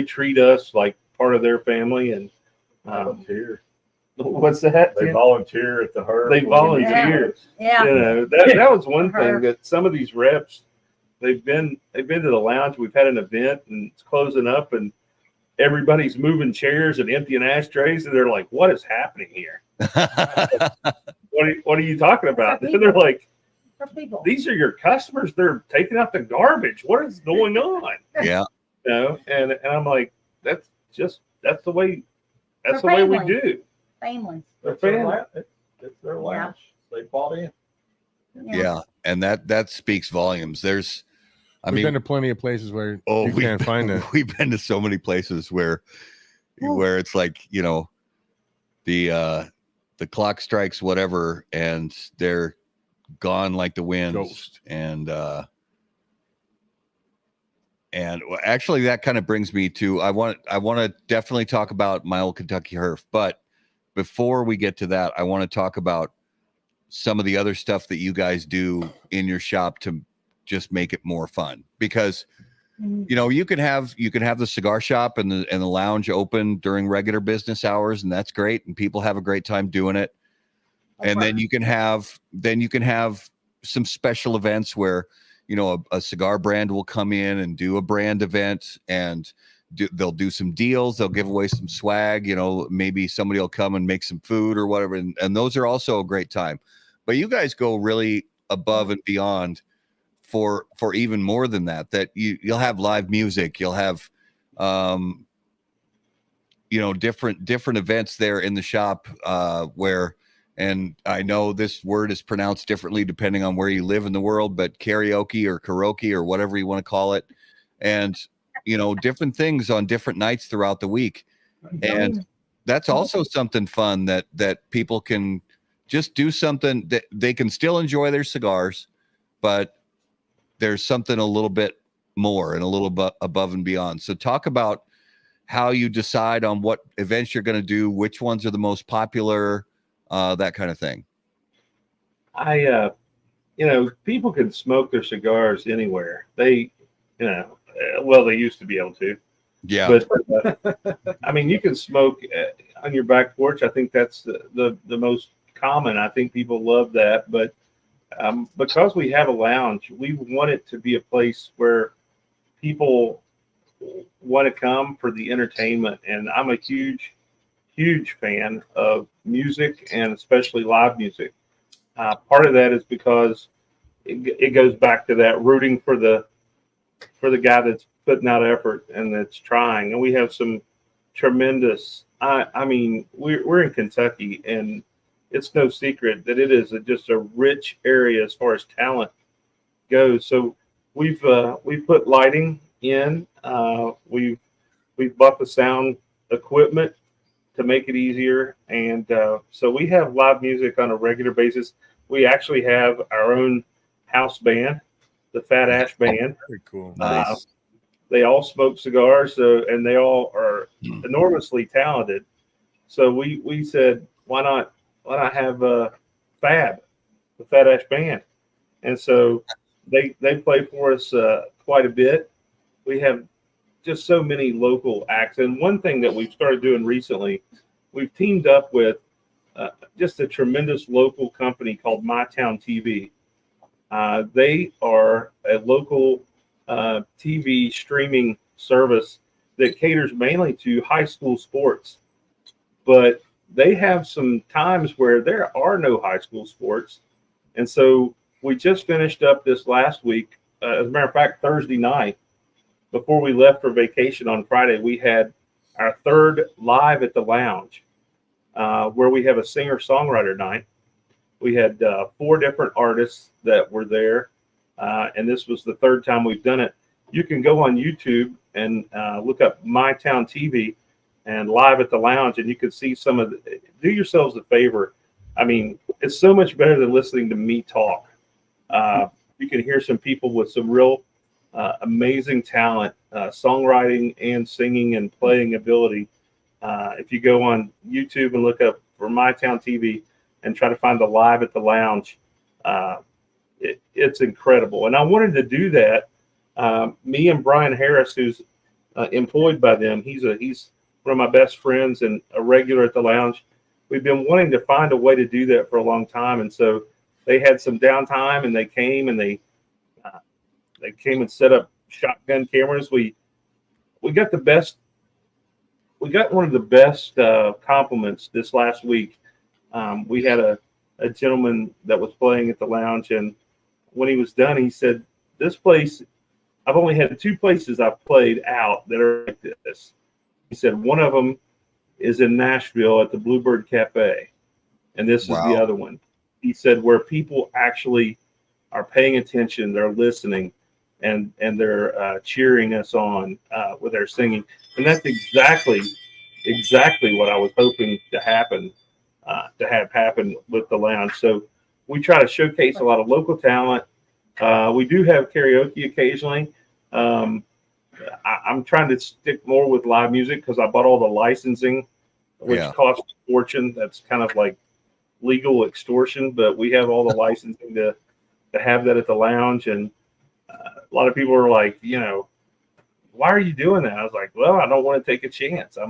treat us like part of their family. And volunteer. What's that? They volunteer at the herd. They volunteer. Yeah. That was one thing that some of these reps, they've been to the lounge. We've had an event and it's closing up, and everybody's moving chairs and emptying ashtrays, and they're like, "What is happening here? What are you talking about?" And they're like, "These are your customers. They're taking out the garbage. What is going on?" Yeah. And I'm like, that's the way we do. Families. It's their lounge. They bought in. Yeah. And that speaks volumes. We've been to plenty of places where you can't find it. We've been to so many places where it's like, the clock strikes whatever, and they're gone like the wind. Ghost. And actually that kind of brings me to, I want to definitely talk about my old Kentucky Herf, but before we get to that, I want to talk about some of the other stuff that you guys do in your shop to just make it more fun, because you can have the cigar shop and the lounge open during regular business hours, and that's great, and people have a great time doing it. And then you can have some special events where, you know, a cigar brand will come in and do a brand event, and they'll do some deals. They'll give away some swag. You know, maybe somebody will come and make some food or whatever. And those are also a great time. But you guys go really above and beyond for even more than that. That you'll have live music. You'll have, you know, different events there in the shop where. And I know this word is pronounced differently depending on where you live in the world, but karaoke or whatever you want to call it. And, you know, different things on different nights throughout the week. And that's also something fun that people can just do, something that they can still enjoy their cigars, but there's something a little bit more and a little bit above and beyond. So talk about how you decide on what events you're going to do, which ones are the most popular, that kind of thing. You know, people can smoke their cigars anywhere. They, you know, well, they used to be able to. Yeah. But I mean, you can smoke on your back porch. I think that's the most common. I think people love that. But because we have a lounge, we want it to be a place where people want to come for the entertainment. And I'm a huge fan of music, and especially live music. Part of that is because it goes back to that rooting for the guy that's putting out effort and that's trying. And we have some tremendous. I mean, we're in Kentucky, and it's no secret that it is just a rich area as far as talent goes. So we've put lighting in. We've bought the sound equipment to make it easier. And so we have live music on a regular basis. We actually have our own house band, the Fat Ash Band. Very cool. Nice. They all smoke cigars, and they all are enormously talented. So we said, why not have Fab, the Fat Ash Band? And so they play for us quite a bit. We have just so many local acts. And one thing that we've started doing recently, we've teamed up with just a tremendous local company called My Town TV. They are a local TV streaming service that caters mainly to high school sports. But they have some times where there are no high school sports. And so we just finished up this last week. As a matter of fact, Thursday night, before we left for vacation on Friday, we had our third live at the lounge, where we have a singer-songwriter night. We had 4 different artists that were there, and this was the third time we've done it. You can go on YouTube and look up My Town TV and Live at the Lounge, and you can see some of the. Do yourselves a favor. I mean, it's so much better than listening to me talk. You can hear some people with some real amazing talent, songwriting and singing and playing ability. If you go on YouTube and look up for My Town TV and try to find the Live at the Lounge, it's incredible. And I wanted to do that. Me and Brian Harris, who's employed by them, he's one of my best friends and a regular at the lounge. We've been wanting to find a way to do that for a long time. And so they had some downtime, and they came and they came and set up shotgun cameras. We got the best. We got one of the best compliments this last week. We had a gentleman that was playing at the lounge, and when he was done, he said, "This place, I've only had 2 places I've played out that are like this." He said, "One of them is in Nashville at the Bluebird Cafe, and this is the other one." He said, "Where people actually are paying attention, they're listening, and they're cheering us on with their singing." And that's exactly what I was hoping to happen, to have happen with the lounge. So we try to showcase a lot of local talent. We do have karaoke occasionally. I'm trying to stick more with live music because I bought all the licensing, which costs a fortune. That's kind of like legal extortion, but we have all the licensing to have that at the lounge. And a lot of people are like, you know, why are you doing that? I was like, well, I don't want to take a chance. I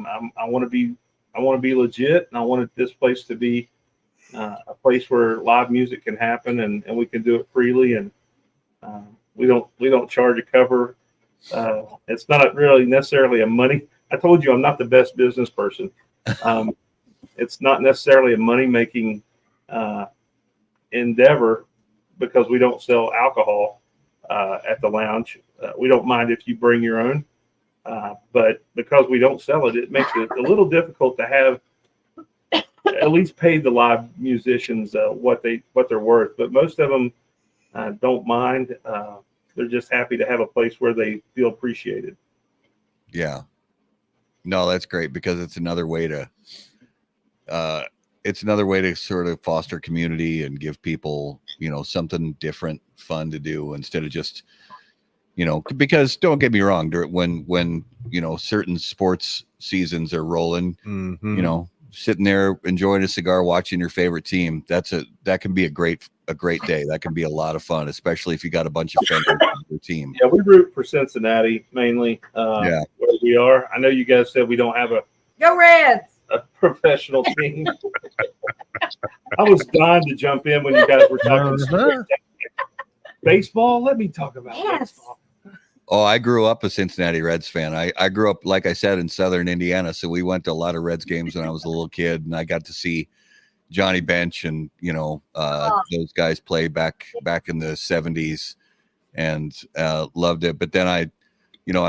want to be legit, and I wanted this place to be a place where live music can happen, and we can do it freely, and we don't charge a cover. It's not really necessarily a money. I told you I'm not the best business person. It's not necessarily a money making endeavor because we don't sell alcohol at the lounge. We don't mind if you bring your own, but because we don't sell it, it makes it a little difficult to have at least pay the live musicians what they're worth. But most of them don't mind. They're just happy to have a place where they feel appreciated. Yeah. No, that's great because it's another way to sort of foster community and give people, something different, fun to do instead of just, because don't get me wrong, when certain sports seasons are rolling, sitting there enjoying a cigar, watching your favorite team, that can be a great day. That can be a lot of fun, especially if you got a bunch of fans on your team. Yeah, we root for Cincinnati mainly. Where we are. I know you guys said we don't have Go Reds! a professional team. I was dying to jump in when you guys were talking baseball. Let me talk about baseball. Oh, I grew up a Cincinnati Reds fan. I grew up, like I said, in Southern Indiana, so we went to a lot of Reds games when I was a little kid, and I got to see Johnny Bench and those guys play back in the 70s, and loved it. But then I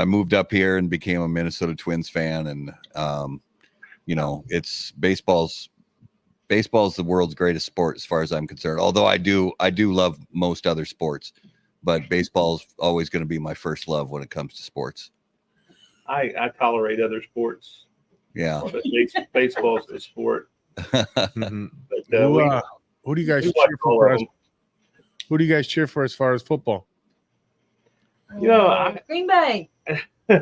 moved up here and became a Minnesota Twins fan, and it's baseball's the world's greatest sport as far as I'm concerned. Although I do love most other sports, but baseball's always going to be my first love when it comes to sports. I tolerate other sports. Yeah, but baseball's the sport. Mm-hmm. But, who do you guys cheer for? Who do you guys cheer for as far as football? Green Bay. Yeah. I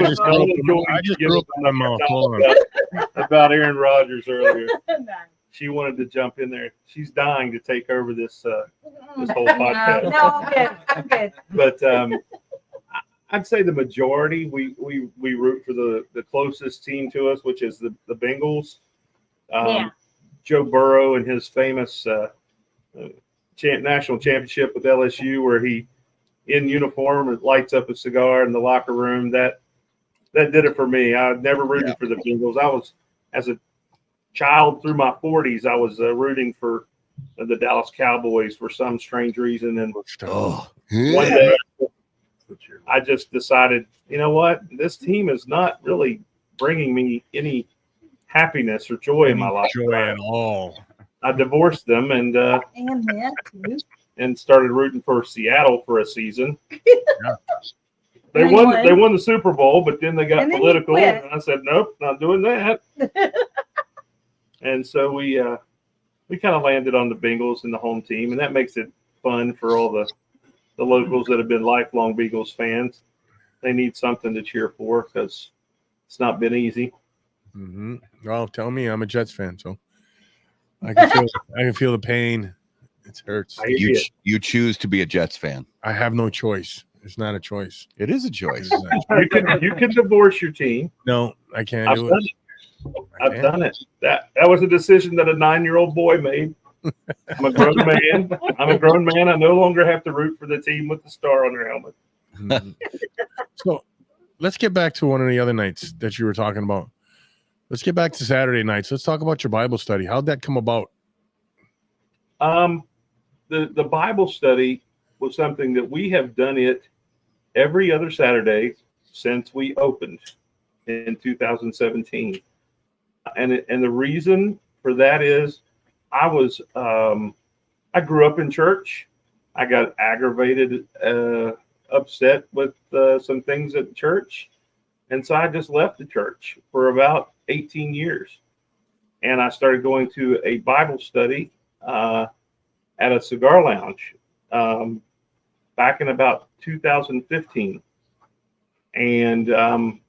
just grew up on my mouth. About Aaron Rodgers earlier. She wanted to jump in there. She's dying to take over this whole podcast. No, I'm good. But I'd say the majority we root for the closest team to us, which is the Bengals. Joe Burrow and his famous national championship with LSU, where he in uniform lights up a cigar in the locker room. That did it for me. I never rooted for the Bengals. I was, as a child through my 40s, I was rooting for the Dallas Cowboys for some strange reason. And one day I just decided, you know what? This team is not really bringing me any happiness or joy in my life. Joy at all. I divorced them and started rooting for Seattle for a season. They won the Super Bowl, but then they got political, and I said, nope, not doing that. And so we kind of landed on the Bengals and the home team, and that makes it fun for all the locals that have been lifelong Bengals fans. They need something to cheer for because it's not been easy. Mm-hmm. Well, tell me, I'm a Jets fan, so I can feel the pain. It hurts. You choose to be a Jets fan. I have no choice. It's not a choice. It is a choice. You can divorce your team. No, I can't do it. I've done it. That was a decision that a 9-year-old boy made. I'm a grown man. I no longer have to root for the team with the star on their helmet. Mm-hmm. So let's get back to one of the other nights that you were talking about. Let's get back to Saturday nights. Let's talk about your Bible study. How'd that come about? The Bible study was something that we have done it every other Saturday since we opened in 2017. And the reason for that is I grew up in church. I got aggravated, upset with some things at church. And so I just left the church for about 18 years. And I started going to a Bible study at a cigar lounge back in about 2015. And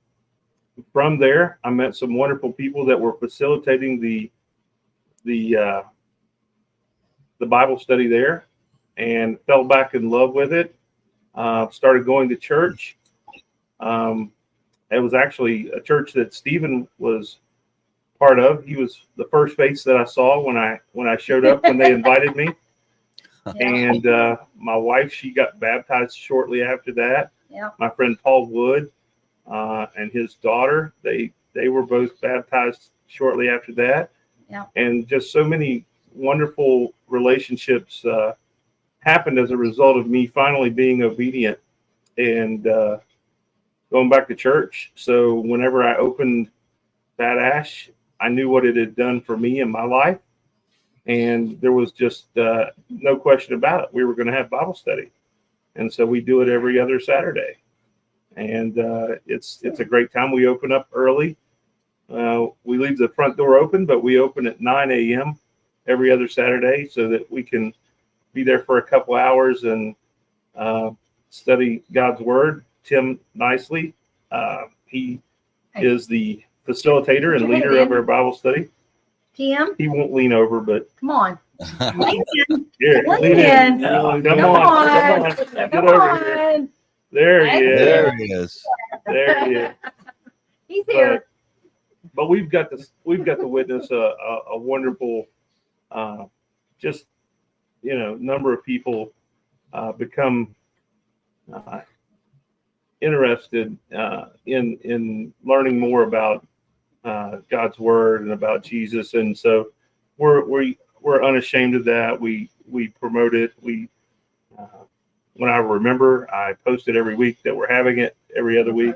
from there, I met some wonderful people that were facilitating the Bible study there, and fell back in love with it. Started going to church. it was actually a church that Stephen was part of. He was the first face that I saw when I showed up when they invited me. And my wife, she got baptized shortly after that. Yeah. My friend Paul Wood and his daughter, they were both baptized shortly after that. Yeah. And just so many wonderful relationships happened as a result of me finally being obedient and going back to church. So whenever I opened Fat Ash, I knew what it had done for me in my life. And there was just no question about it. We were going to have Bible study. And so we do it every other Saturday. And it's a great time. We open up early. We leave the front door open, but we open at 9 a.m. every other Saturday so that we can be there for a couple hours and study God's Word. Tim Nicely, he is the facilitator and leader of our Bible study. Tim, He won't lean over, but come on. Lean in. here, Lean in. Come on. Get Come over here. on. There he is. There he is. There he is. He's here. But we've got to witness a wonderful, just number of people become interested in learning more about God's Word and about Jesus, and so we're unashamed of that. We promote it. When I remember, I post it every week that we're having it every other week.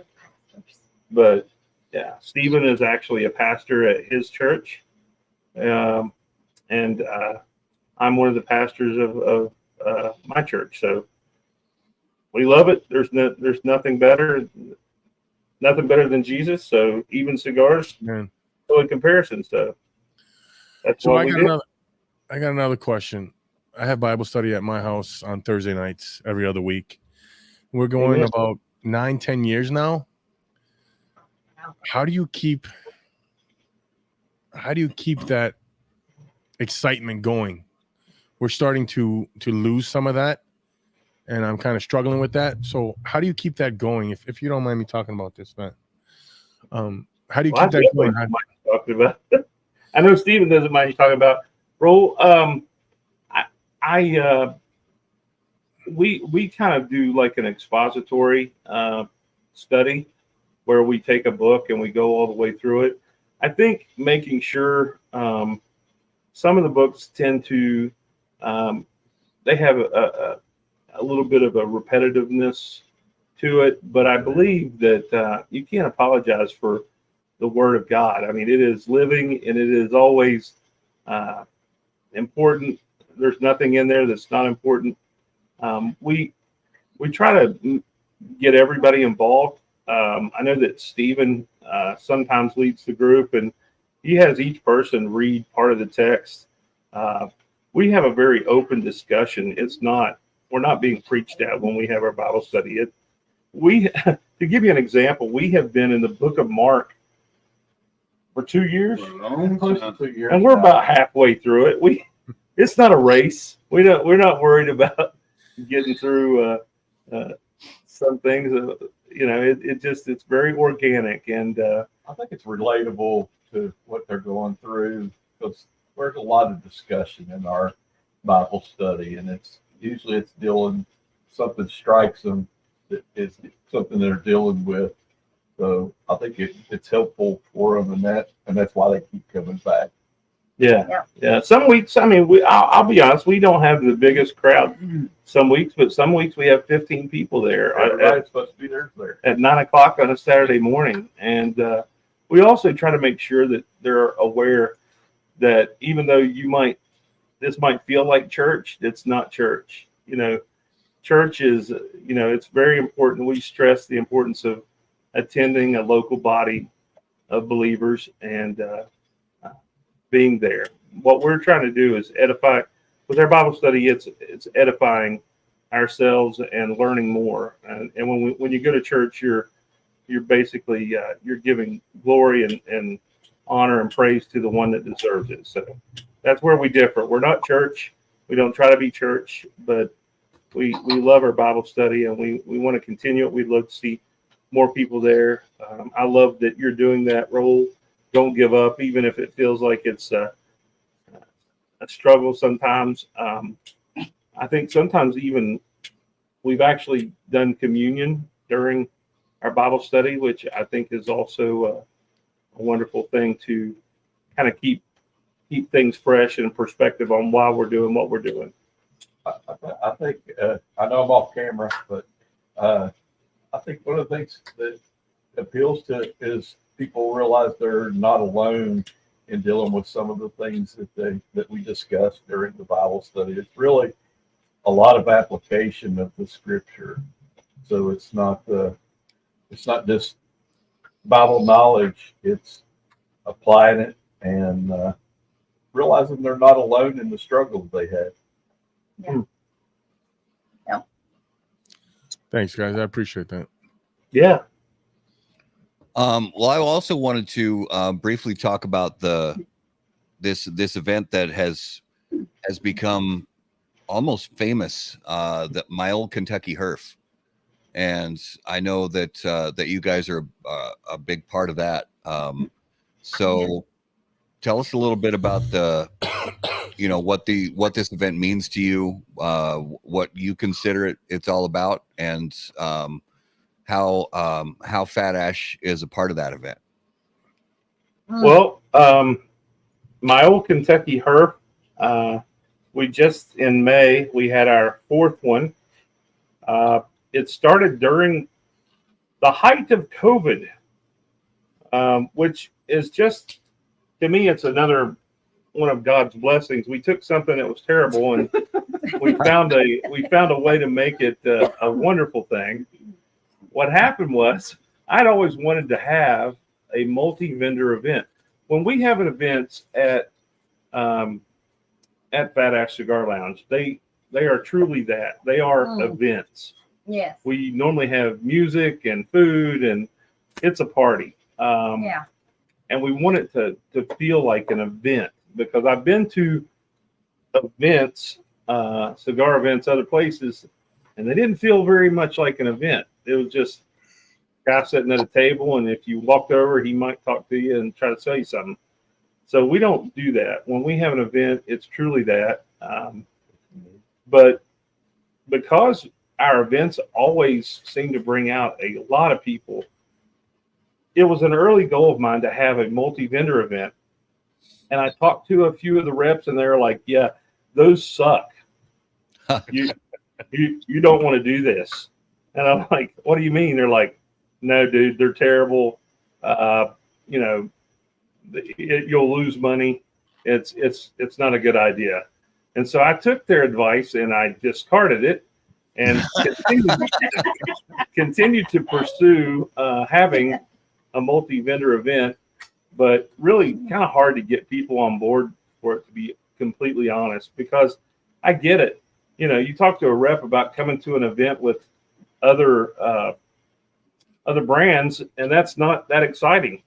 But yeah, Stephen is actually a pastor at his church, and I'm one of the pastors of my church. So we love it. There's nothing better than Jesus. So even cigars, no in comparison. So that's so what we do. I got another question. I have Bible study at my house on Thursday nights every other week. We're going about 9-10 years now. How do you keep that excitement going? We're starting to lose some of that, and I'm kind of struggling with that. So how do you keep that going? If you don't mind me talking about this, man. How do you keep that going? Talking about. I know Stephen doesn't mind you talking about. Roll. We kind of do like an expository study where we take a book and we go all the way through it. I think making sure some of the books tend to they have a little bit of a repetitiveness to it, but I believe that you can't apologize for the Word of God. I mean, it is living and it is always important. There's nothing in there that's not important. We try to get everybody involved. I know that Stephen sometimes leads the group, and he has each person read part of the text. We have a very open discussion. We're not being preached at when we have our Bible study. To give you an example, we have been in the book of Mark for 2 years, and we're about halfway through it. It's not a race. We're not worried about getting through some things. It's very organic, and I think it's relatable to what they're going through because there's a lot of discussion in our Bible study, and it's usually dealing something strikes them that is something they're dealing with. So I think it's helpful for them, and that's why they keep coming back. Yeah. Some weeks, I mean, I'll be honest, we don't have the biggest crowd some weeks, but some weeks we have 15 people there. Everybody's supposed to be there at 9 o'clock on a Saturday morning. And we also try to make sure that they're aware that even though this might feel like church, it's not church. Church is, it's very important. We stress the importance of attending a local body of believers and being there. What we're trying to do is edify. With our Bible study, it's edifying ourselves and learning more. And when you go to church, you're basically you're giving glory and honor and praise to the one that deserves it. So that's where we differ. We're not church. We don't try to be church, but we love our Bible study and we want to continue it. We'd love to see more people there. I love that you're doing that role. Don't give up, even if it feels like it's a struggle sometimes. I think sometimes even we've actually done communion during our Bible study, which I think is also a wonderful thing to kind of keep things fresh and perspective on why we're doing what we're doing. I think I know I'm off camera, but I think one of the things that appeals to it is people realize they're not alone in dealing with some of the things that we discussed during the Bible study. It's really a lot of application of the scripture. So it's not just Bible knowledge, it's applying it and realizing they're not alone in the struggles they had. Yeah. Yeah. Thanks, guys. I appreciate that. Yeah. Well, I also wanted to briefly talk about this event that has become almost famous, my old Kentucky Herf, and I know that you guys are a big part of that. So, tell us a little bit about what this event means to you, what you consider it's all about, and how Fat Ash is a part of that event. Well, my old Kentucky Herf, we just in May, we had our fourth one. It started during the height of COVID, which is just, to me, it's another one of God's blessings. We took something that was terrible and we found a way to make it a wonderful thing. What happened was I'd always wanted to have a multi-vendor event. When we have an event at Fat Ash Cigar Lounge, they are truly that. They are events. Yes. We normally have music and food, and it's a party. Yeah. And we want it to feel like an event, because I've been to events, cigar events, other places, and they didn't feel very much like an event. It was just a guy sitting at a table, and if you walked over, he might talk to you and try to sell you something. So we don't do that. When we have an event, it's truly that. But because our events always seem to bring out a lot of people, it was an early goal of mine to have a multi-vendor event. And I talked to a few of the reps, and they're like, yeah, those suck. You don't want to do this. And I'm like, what do you mean? They're like, no, dude, they're terrible. You'll lose money. It's not a good idea. And so I took their advice and I discarded it and continued to pursue having a multi-vendor event, but really kind of hard to get people on board for it, to be completely honest, because I get it. You talk to a rep about coming to an event with other brands, and that's not that exciting.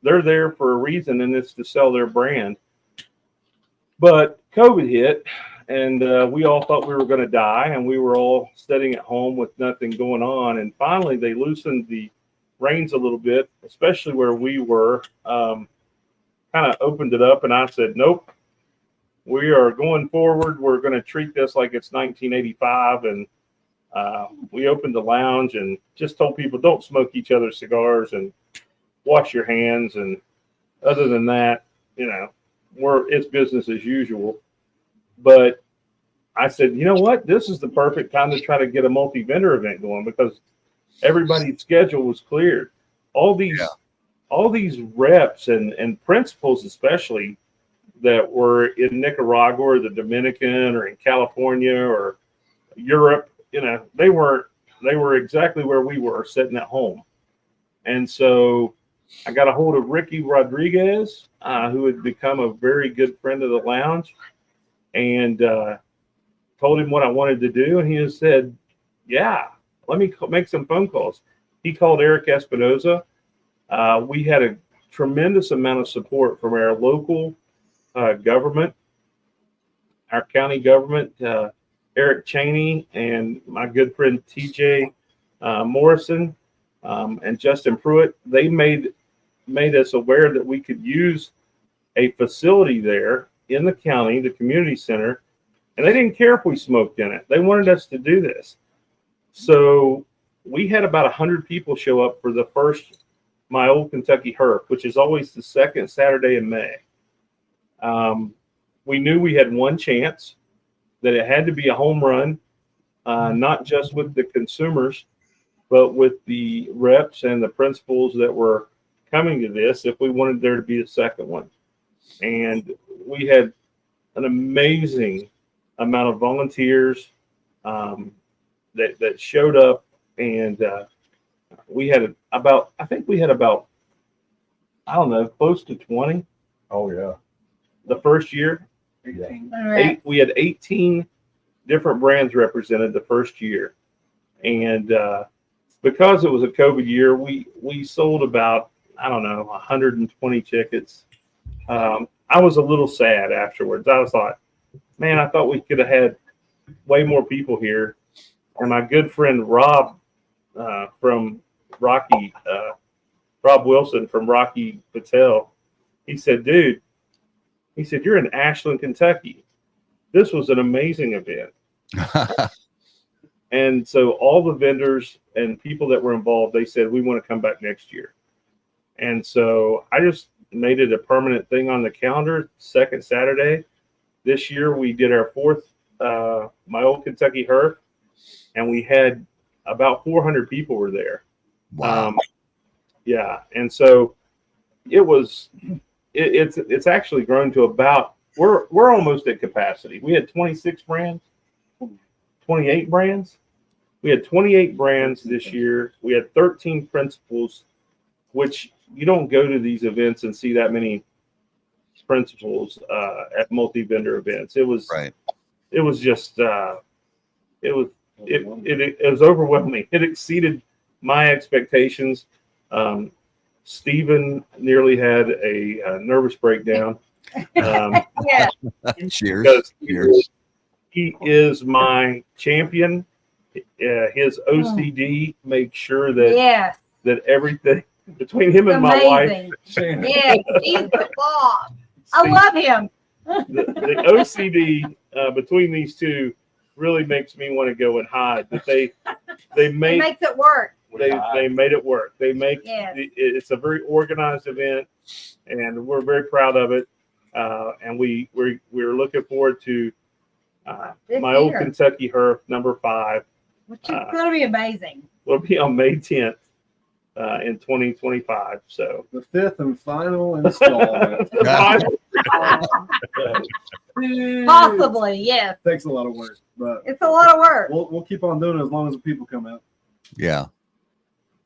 They're there for a reason, and it's to sell their brand. But COVID hit, and we all thought we were going to die, and we were all sitting at home with nothing going on. And finally, they loosened the reins a little bit, especially where we were, kind of opened it up, and I said, nope, we are going forward. We're going to treat this like it's 1985, and we opened the lounge and just told people, don't smoke each other's cigars and wash your hands. And other than that, it's business as usual. But I said, you know what? This is the perfect time to try to get a multi-vendor event going, because everybody's schedule was cleared. All these reps and principals, especially, that were in Nicaragua or the Dominican or in California or Europe, they were exactly where we were, sitting at home. And so I got a hold of Ricky Rodriguez, who had become a very good friend of the lounge, and told him what I wanted to do. And he just said, yeah, let me make some phone calls. He called Eric Espinoza. We had a tremendous amount of support from our local government, our county government, Eric Cheney, and my good friend TJ Morrison. and Justin Pruitt, they made us aware that we could use a facility there in the county, the community center, and they didn't care if we smoked in it. They wanted us to do this. So we had about 100 people show up for the first My Old Kentucky Herp, which is always the second Saturday in May. We knew we had one chance, that it had to be a home run, not just with the consumers, but with the reps and the principals that were coming to this, if we wanted there to be a second one. And we had an amazing amount of volunteers that showed up, and we had about, I don't know, close to 20. Oh yeah. The first year. Yeah. We had 18 different brands represented the first year. And because it was a COVID year, we sold about, I don't know, 120 tickets. I was a little sad afterwards. I was like, man, I thought we could have had way more people here. And my good friend Rob from Rocky, Rob Wilson from Rocky Patel, he said, dude, he said, you're in Ashland, Kentucky. This was an amazing event. And so all the vendors and people that were involved, they said, we want to come back next year. And so I just made it a permanent thing on the calendar, second Saturday. This year we did our fourth My Old Kentucky Herp, and we had about 400 people were there. Wow. Yeah. And so it's actually grown to about, we're almost at capacity. We had 28 brands. We had 28 brands this year. We had 13 principals, which you don't go to these events and see that many principals at multi-vendor events. It was right. It was just it was overwhelming. It exceeded my expectations. Stephen nearly had a nervous breakdown. Yeah. Cheers. Cheers. He is my champion. His OCD makes sure that that everything between him and my wife. Yeah, he's the boss. I love him. The OCD between these two really makes me want to go and hide. But they makes it work. They made it work. They make it's a very organized event, and we're very proud of it. And we're looking forward to My Old Kentucky Herp #5, which is going to be amazing. Will be on May 10th in 2025. So the fifth and final installment. Possibly, yes. Takes a lot of work, but it's a lot of work. We'll keep on doing it as long as the people come out.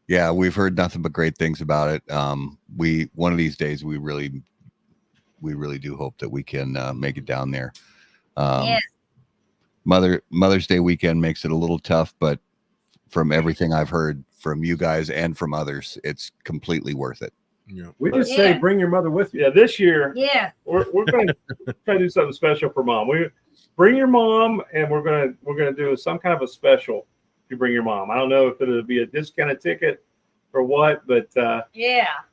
Yeah, we've heard nothing but great things about it. One of these days we really do hope that we can make it down there. Mother's Day weekend makes it a little tough, but from everything I've heard from you guys and from others, it's completely worth it. Yeah. We just say bring your mother with you. Yeah, this year. Yeah, we're going to try to do something special for mom. We bring your mom, and we're gonna do some kind of a special if you bring your mom. I don't know if it'll be a discounted ticket or what, but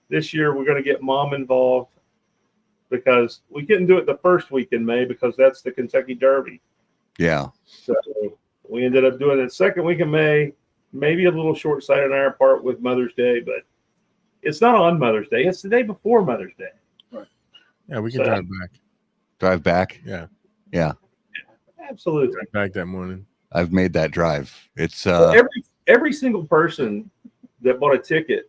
this year we're going to get mom involved because we couldn't do it the first week in May because that's the Kentucky Derby. Yeah. So we ended up doing it second week in May. Maybe a little short-sighted on our part with Mother's Day, but it's not on Mother's Day. It's the day before Mother's Day. Right. Yeah, we can drive back. Drive back? Yeah. Yeah. Absolutely. Drive back that morning. I've made that drive. It's every single person that bought a ticket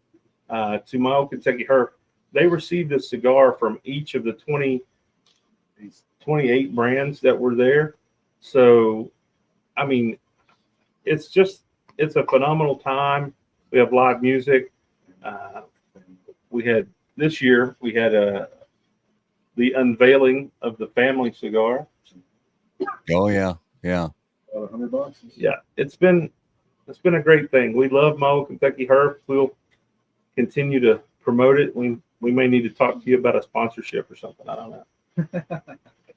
to My Old Kentucky Herp, they received a cigar from each of the 28 brands that were there. So, I mean, it's a phenomenal time. We have live music. This year we had the unveiling of the family cigar. Oh yeah. About $100. Yeah, it's been a great thing. We love My Old Kentucky Herp. We'll continue to promote it. We may need to talk to you about a sponsorship or something. I don't know.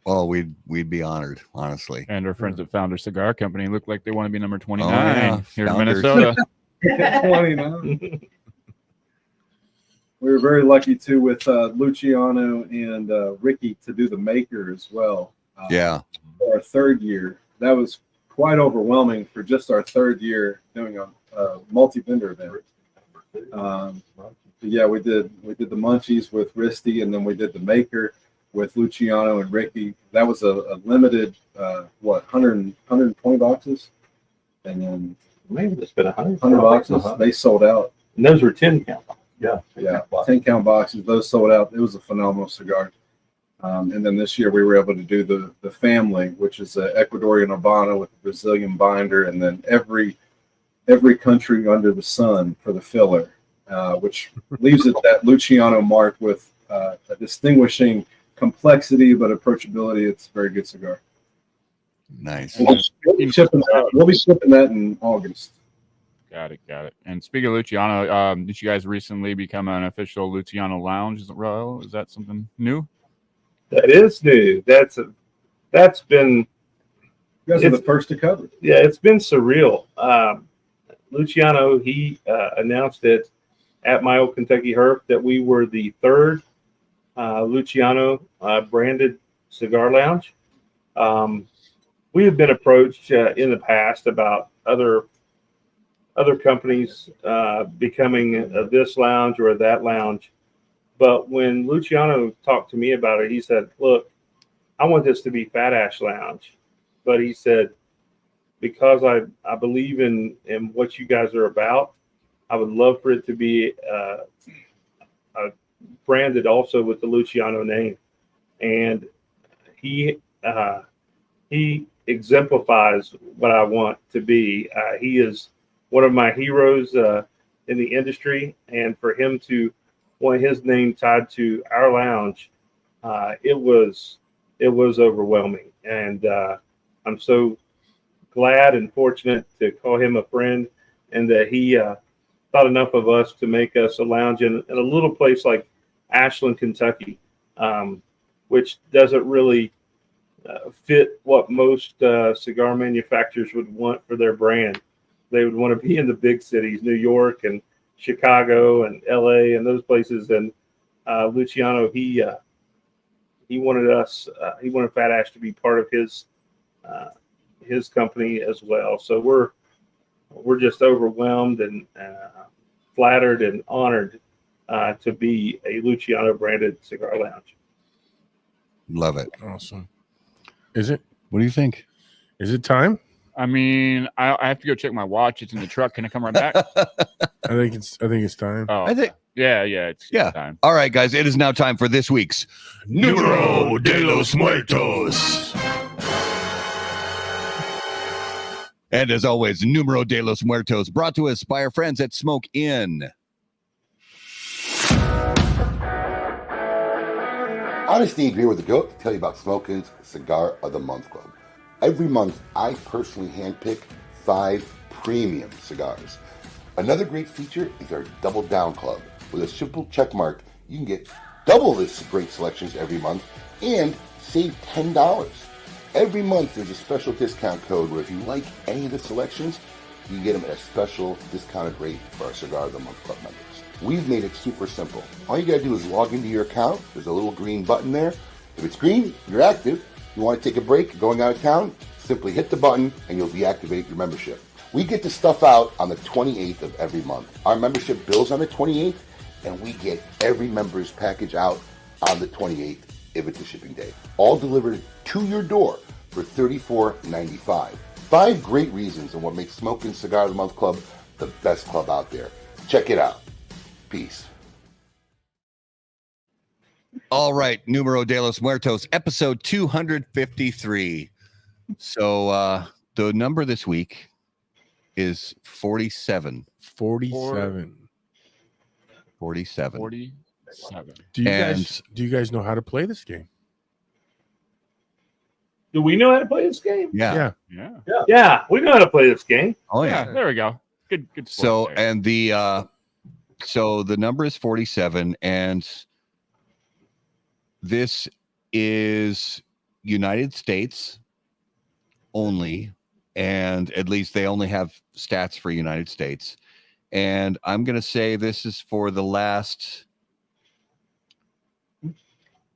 Well, we'd be honored, honestly. And our friends at Founder Cigar Company look like they want to be number 29 here in Founders. Minnesota. 29. We were very lucky too with Luciano and Ricky to do the maker as well. Yeah. For our third year, that was quite overwhelming for just our third year doing a multi-vendor event. Yeah, we did the Munchies with Risty, and then we did the maker with Luciano and Ricky. That was a limited 120 boxes, and then Maybe it's been 100 boxes. They sold out. And those were 10 count. Yeah, 10 count boxes. Those sold out. It was a phenomenal cigar. And then this year we were able to do the family, which is an Ecuadorian Habano with a Brazilian binder, and then every country under the sun for the filler, which leaves it that Luciano mark with a distinguishing complexity but approachability. It's a very good cigar. Nice. We'll be shipping that in August. Got it. And speaking of Luciano, did you guys recently become an official Luciano Lounge? Is that something new? That is new. That's been. You guys are the first to cover it. Yeah, it's been surreal. Luciano, he announced it at My Old Kentucky Herb that we were the third Luciano branded cigar lounge. We have been approached in the past about other companies becoming this lounge or that lounge. But when Luciano talked to me about it, he said, look, I want this to be Fat Ash Lounge. But he said, because I believe in what you guys are about, I would love for it to be branded also with the Luciano name. And he exemplifies what I want to be. He is one of my heroes in the industry, and for him to want his name tied to our lounge, it was overwhelming. And I'm so glad and fortunate to call him a friend, and that he thought enough of us to make us a lounge in a little place like Ashland, Kentucky, which doesn't really fit what most cigar manufacturers would want for their brand. They would want to be in the big cities, New York and Chicago and LA and those places. And Luciano, he wanted us, he wanted Fat Ash to be part of his company as well. So we're just overwhelmed and flattered and honored to be a Luciano branded cigar lounge. Love it. Awesome. Is it? What do you think? Is it time? I mean, I have to go check my watch. It's in the truck. Can I come right back? I think it's time. Oh, I think. it's time. All right, guys. It is now time for this week's Numero de los Muertos. And as always, Numero de los Muertos brought to us by our friends at Smoke Inn. Honestly, agree with the goat to tell you about Smoke Inn's Cigar of the Month Club. Every month, I personally handpick 5 premium cigars. Another great feature is our Double Down Club. With a simple check mark, you can get double this great selections every month and save $10. Every month, there's a special discount code where if you like any of the selections, you can get them at a special discounted rate for our Cigar of the Month Club members. We've made it super simple. All you gotta do is log into your account. There's a little green button there. If it's green, you're active. You want to take a break going out of town, simply hit the button and you'll deactivate your membership. We get the stuff out on the 28th of every month. Our membership bills on the 28th, and we get every member's package out on the 28th if it's a shipping day. All delivered to your door for $34.95. 5 great reasons on what makes Smokin' Cigar of the Month Club the best club out there. Check it out. Peace. All right, Numero de los Muertos, episode 253. So the number this week is 47. 47. 47. 47. Do you guys know how to play this game? Do we know how to play this game? Yeah. Yeah, we know how to play this game. Oh Yeah, yeah. there we go. Good. So sport there. and the number is 47, and this is United States only, and at least they only have stats for United States. And I'm going to say this is for the last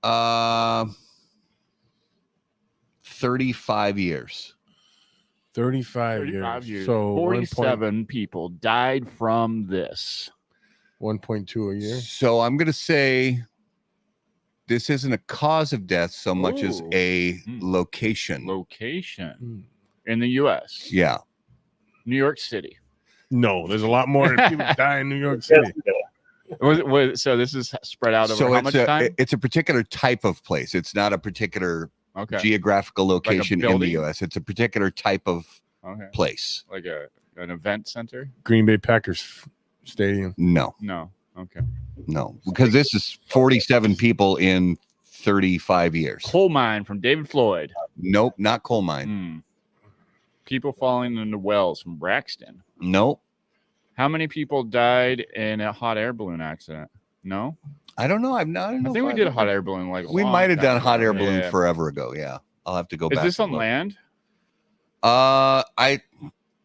35 years. 35 years. So 47 people died from this. 1.2 a year. So I'm going to say this isn't a cause of death so much as a location. Location in the U.S. Yeah. New York City. No, there's a lot more people die in New York City. So this is spread out over how much time? It's a particular type of place. It's not a particular geographical location in the U.S. It's a particular type of place. Like an event center? Green Bay Packers Stadium. No. Okay. No, because this is 47 people in 35 years. Coal mine from David Floyd. Nope, not coal mine. People falling into wells from Braxton. Nope. How many people died in a hot air balloon accident? No? I don't know. I think we did a hot air balloon we might have done hot air balloon forever ago. Yeah. I'll have to go back. Is this on land?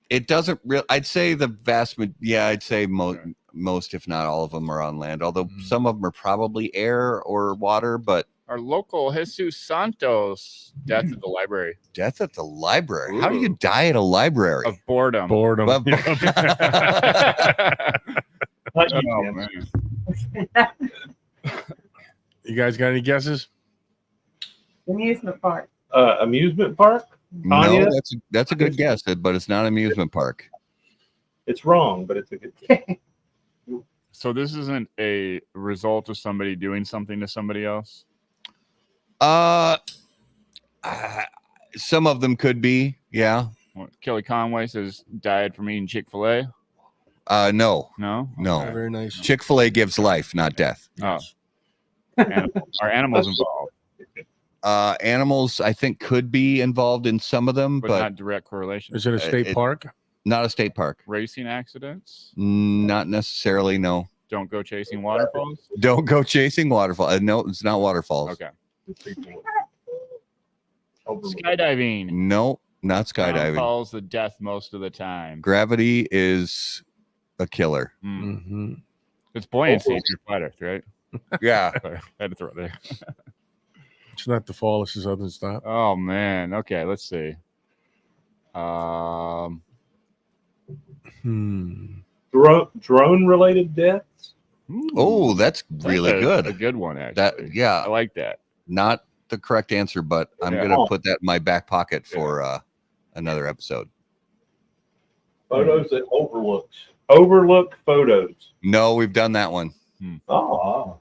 It doesn't really. I'd say the vast. I'd say most, if not all of them, are on land. Although some of them are probably air or water. But our local Jesus Santos death at the library. Death at the library. Ooh. How do you die at a library? Of boredom. You guys got any guesses? Amusement park. Amusement park? No, that's a good guess, but it's not an amusement park. It's wrong, but it's a good guess. So this isn't a result of somebody doing something to somebody else? Some of them could be, yeah. Kelly Conway says died from eating Chick-fil-A. No. Very nice. Chick-fil-A gives life, not death. Oh. Are animals involved? Animals, I think, could be involved in some of them, but not direct correlation. Is it a state park? Not a state park. Racing accidents? Not necessarily. No. Don't go chasing waterfalls. Don't go chasing waterfalls. No, it's not waterfalls. Okay. Skydiving. No, not skydiving. Falls the death most of the time. Gravity is a killer. Mm-hmm. It's buoyancy in your flat earth, right? Yeah. I had to throw it there. It's not the fall, it's just other stuff. Oh man. Okay, let's see. Drone related deaths. Oh, that's really good. A good one, actually. I like that. Not the correct answer, but I'm gonna put that in my back pocket for another episode. Photos that overlook photos. No, we've done that one. Oh.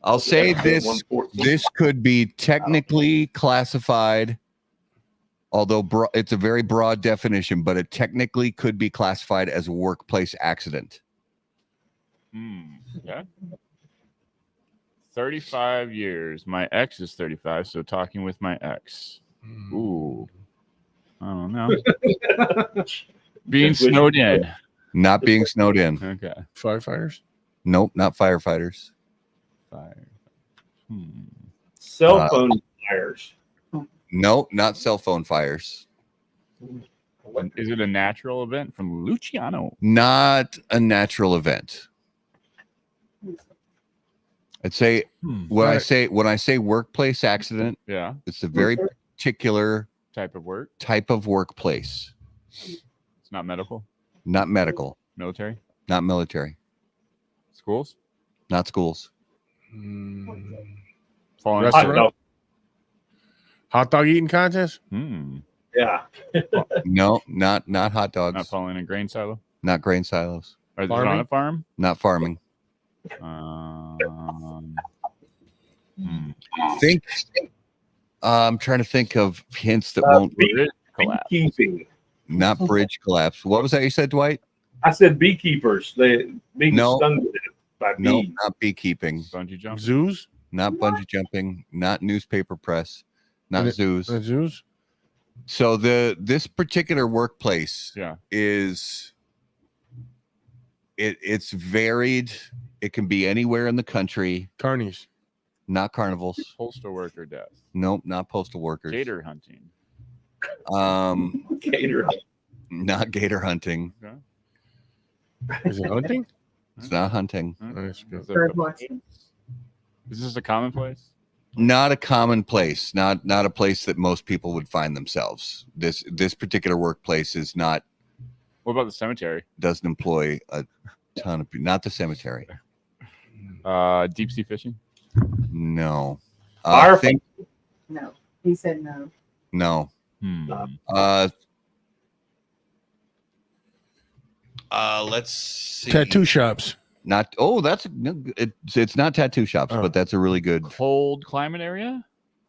I'll say this could be technically classified, although it's a very broad definition, but it technically could be classified as a workplace accident. Yeah. 35 years. My ex is 35, so talking with my ex. Ooh. I don't know. Being snowed in. Not being snowed in. Okay. Firefighters? Nope, not firefighters. Cell phone fires. No, not cell phone fires. Is it a natural event from Luciano? Not a natural event. I'd say when I say workplace accident, it's a very particular type of workplace. It's not medical. Not medical. Military. Not military. Schools. Not schools. Hot dog eating contest? Yeah. No, not hot dogs. Not falling in grain silo. Not grain silos. Are they on a farm? Not farming. Think. I'm trying to think of hints that won't. Beekeeping. Not bridge collapse. What was that you said, Dwight? I said beekeepers. They being stung to death by bees. No, not beekeeping. Bungee jumping. Zoos? Not bungee jumping. Not newspaper press. Not zoos. Zoos? So this particular workplace is it's varied. It can be anywhere in the country. Carnies. Not carnivals. Postal worker death. Nope, not postal workers. Gator hunting. Gator. Not gator hunting. Okay. Is it hunting? It's not hunting. Is this a common place? Not a common place. Not a place that most people would find themselves. This particular workplace is not. What about the cemetery? Doesn't employ a ton of people. Not the cemetery. Deep sea fishing? No. No, he said no. No. Let's see. Tattoo shops. Not. Oh, it's not tattoo shops, but that's a really good. Cold climate area?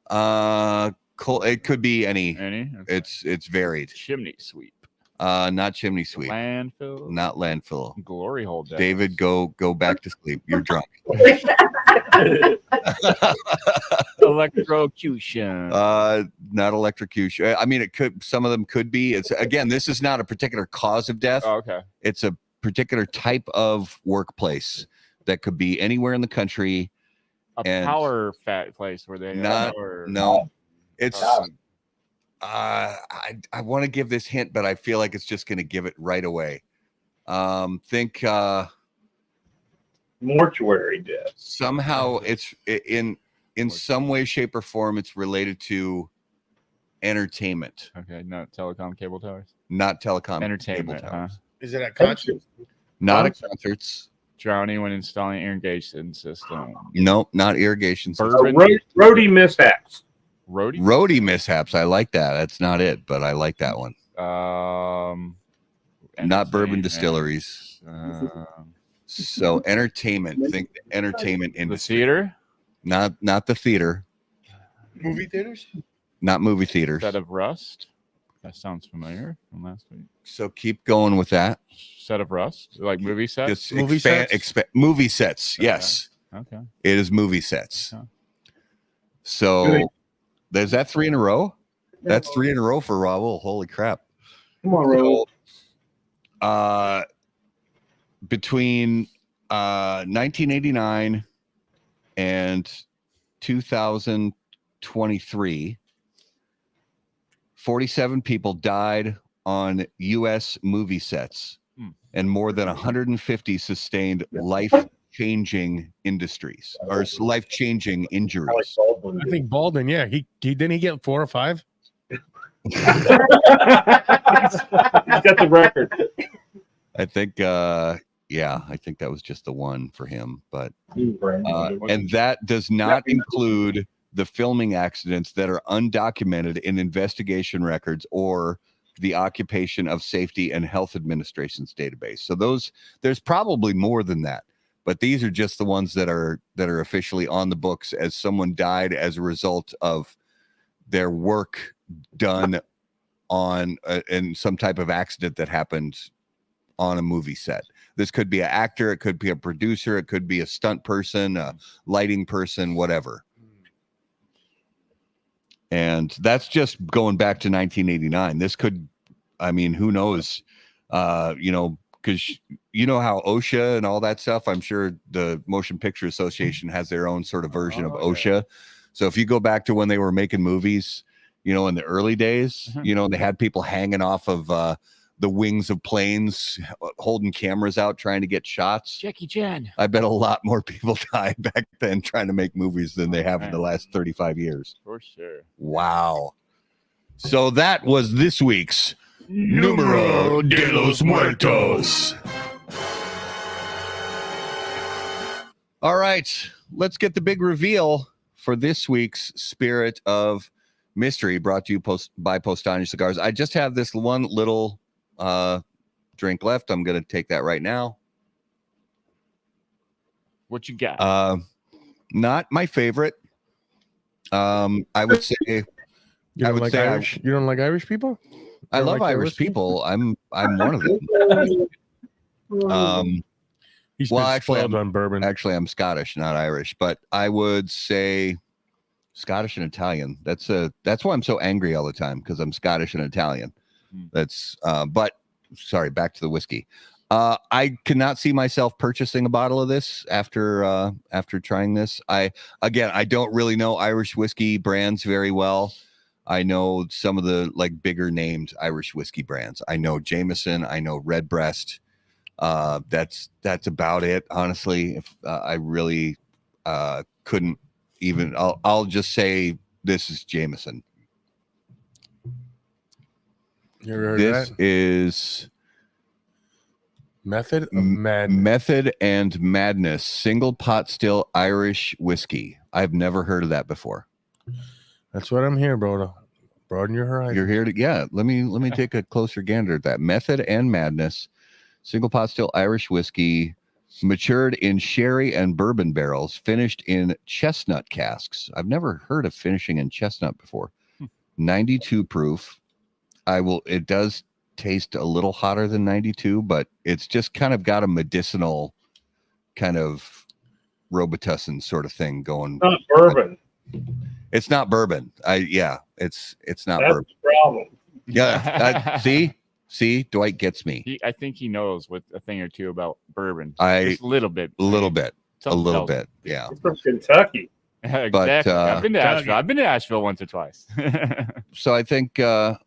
Cold. It could be any. Okay. It's varied. Chimney sweep. Not chimney sweep. Landfill. Not landfill. Glory hole. Decks. David, go back to sleep. You're drunk. Electrocution. Not electrocution. I mean, it could. Some of them could be. It's again. This is not a particular cause of death. Oh, okay. It's a particular type of workplace that could be anywhere in the country. Power fat place where they no. It's. I want to give this hint, but I feel like it's just going to give it right away. Think mortuary death. Somehow it's in some way, shape, or form. It's related to entertainment. Okay, not telecom cable towers. Not telecom entertainment. cable towers. Is it at concerts? Not at concerts. Drowning when installing irrigation system. No, not irrigation system. Roadie mishaps. Roadie mishaps. I like that. That's not it, but I like that one. Not bourbon distilleries. So entertainment. Think the entertainment industry. The theater. Not the theater. Movie theaters. Not movie theaters. Set of rust. That sounds familiar from last week. So keep going with that. Set of rust, like movie sets. Just movie sets. Yes. Okay. It is movie sets. Okay. So there's that 3 in a row. That's 3 in a row for Raul. Holy crap! Come on, Raul. Between 1989 and 2023, 47 people died on U.S. movie sets, and more than 150 sustained life-changing industries or life-changing injuries. I think Baldwin, yeah, he didn't he get 4 or 5? He's got the record. I think, I think that was just the one for him. But and that does not include the filming accidents that are undocumented in investigation records or the Occupation of Safety and Health Administration's database. So there's probably more than that, but these are just the ones that are officially on the books as someone died as a result of their work done on in some type of accident that happened on a movie set. This could be an actor, it could be a producer, it could be a stunt person, a lighting person, whatever. And that's just going back to 1989. This could, I mean, who knows? Because you know how OSHA and all that stuff, I'm sure the Motion Picture Association has their own sort of version of OSHA. Yeah. So if you go back to when they were making movies, in the early days, they had people hanging off of the wings of planes, holding cameras out, trying to get shots. Jackie Chan. I bet a lot more people died back then trying to make movies than they have in the last 35 years. For sure. Wow. So that was this week's Numero de los Muertos. All right, let's get the big reveal for this week's Spirit of Mystery, brought to you by Postania Cigars. I just have this one little drink left. I'm going to take that right now. What you got? Not my favorite. I would say. You don't like Irish? You don't like Irish people? I love Irish people. I'm one of them. He's actually on bourbon. Actually, I'm Scottish, not Irish, but I would say Scottish and Italian. That's why I'm so angry all the time, because I'm Scottish and Italian. That's but sorry, back to the whiskey. I cannot see myself purchasing a bottle of this after trying this. I don't really know Irish whiskey brands very well. I know some of the bigger named Irish whiskey brands. I know Jameson, I know Redbreast, That's about it. Honestly, if I really couldn't even, I'll just say this is Jameson. You ever heard This that? is Method of Madness. Method and Madness single pot still Irish whiskey. I've never heard of that before. That's what I'm here, bro. To broaden your horizon. You're here to let me take a closer gander at that. Method and Madness single pot still Irish whiskey, matured in sherry and bourbon barrels, finished in chestnut casks. I've never heard of finishing in chestnut before. 92 proof. It does taste a little hotter than 92, but it's just kind of got a medicinal kind of Robitussin sort of thing going. Not bourbon. It's not bourbon. It's not That's bourbon. the problem. Yeah. See, Dwight gets me. I think he knows a thing or two about bourbon. Just a little bit. A little bit. Yeah. It's from Kentucky. Exactly. But, I've been to Asheville. I've been to Asheville once or twice. So I think, yeah,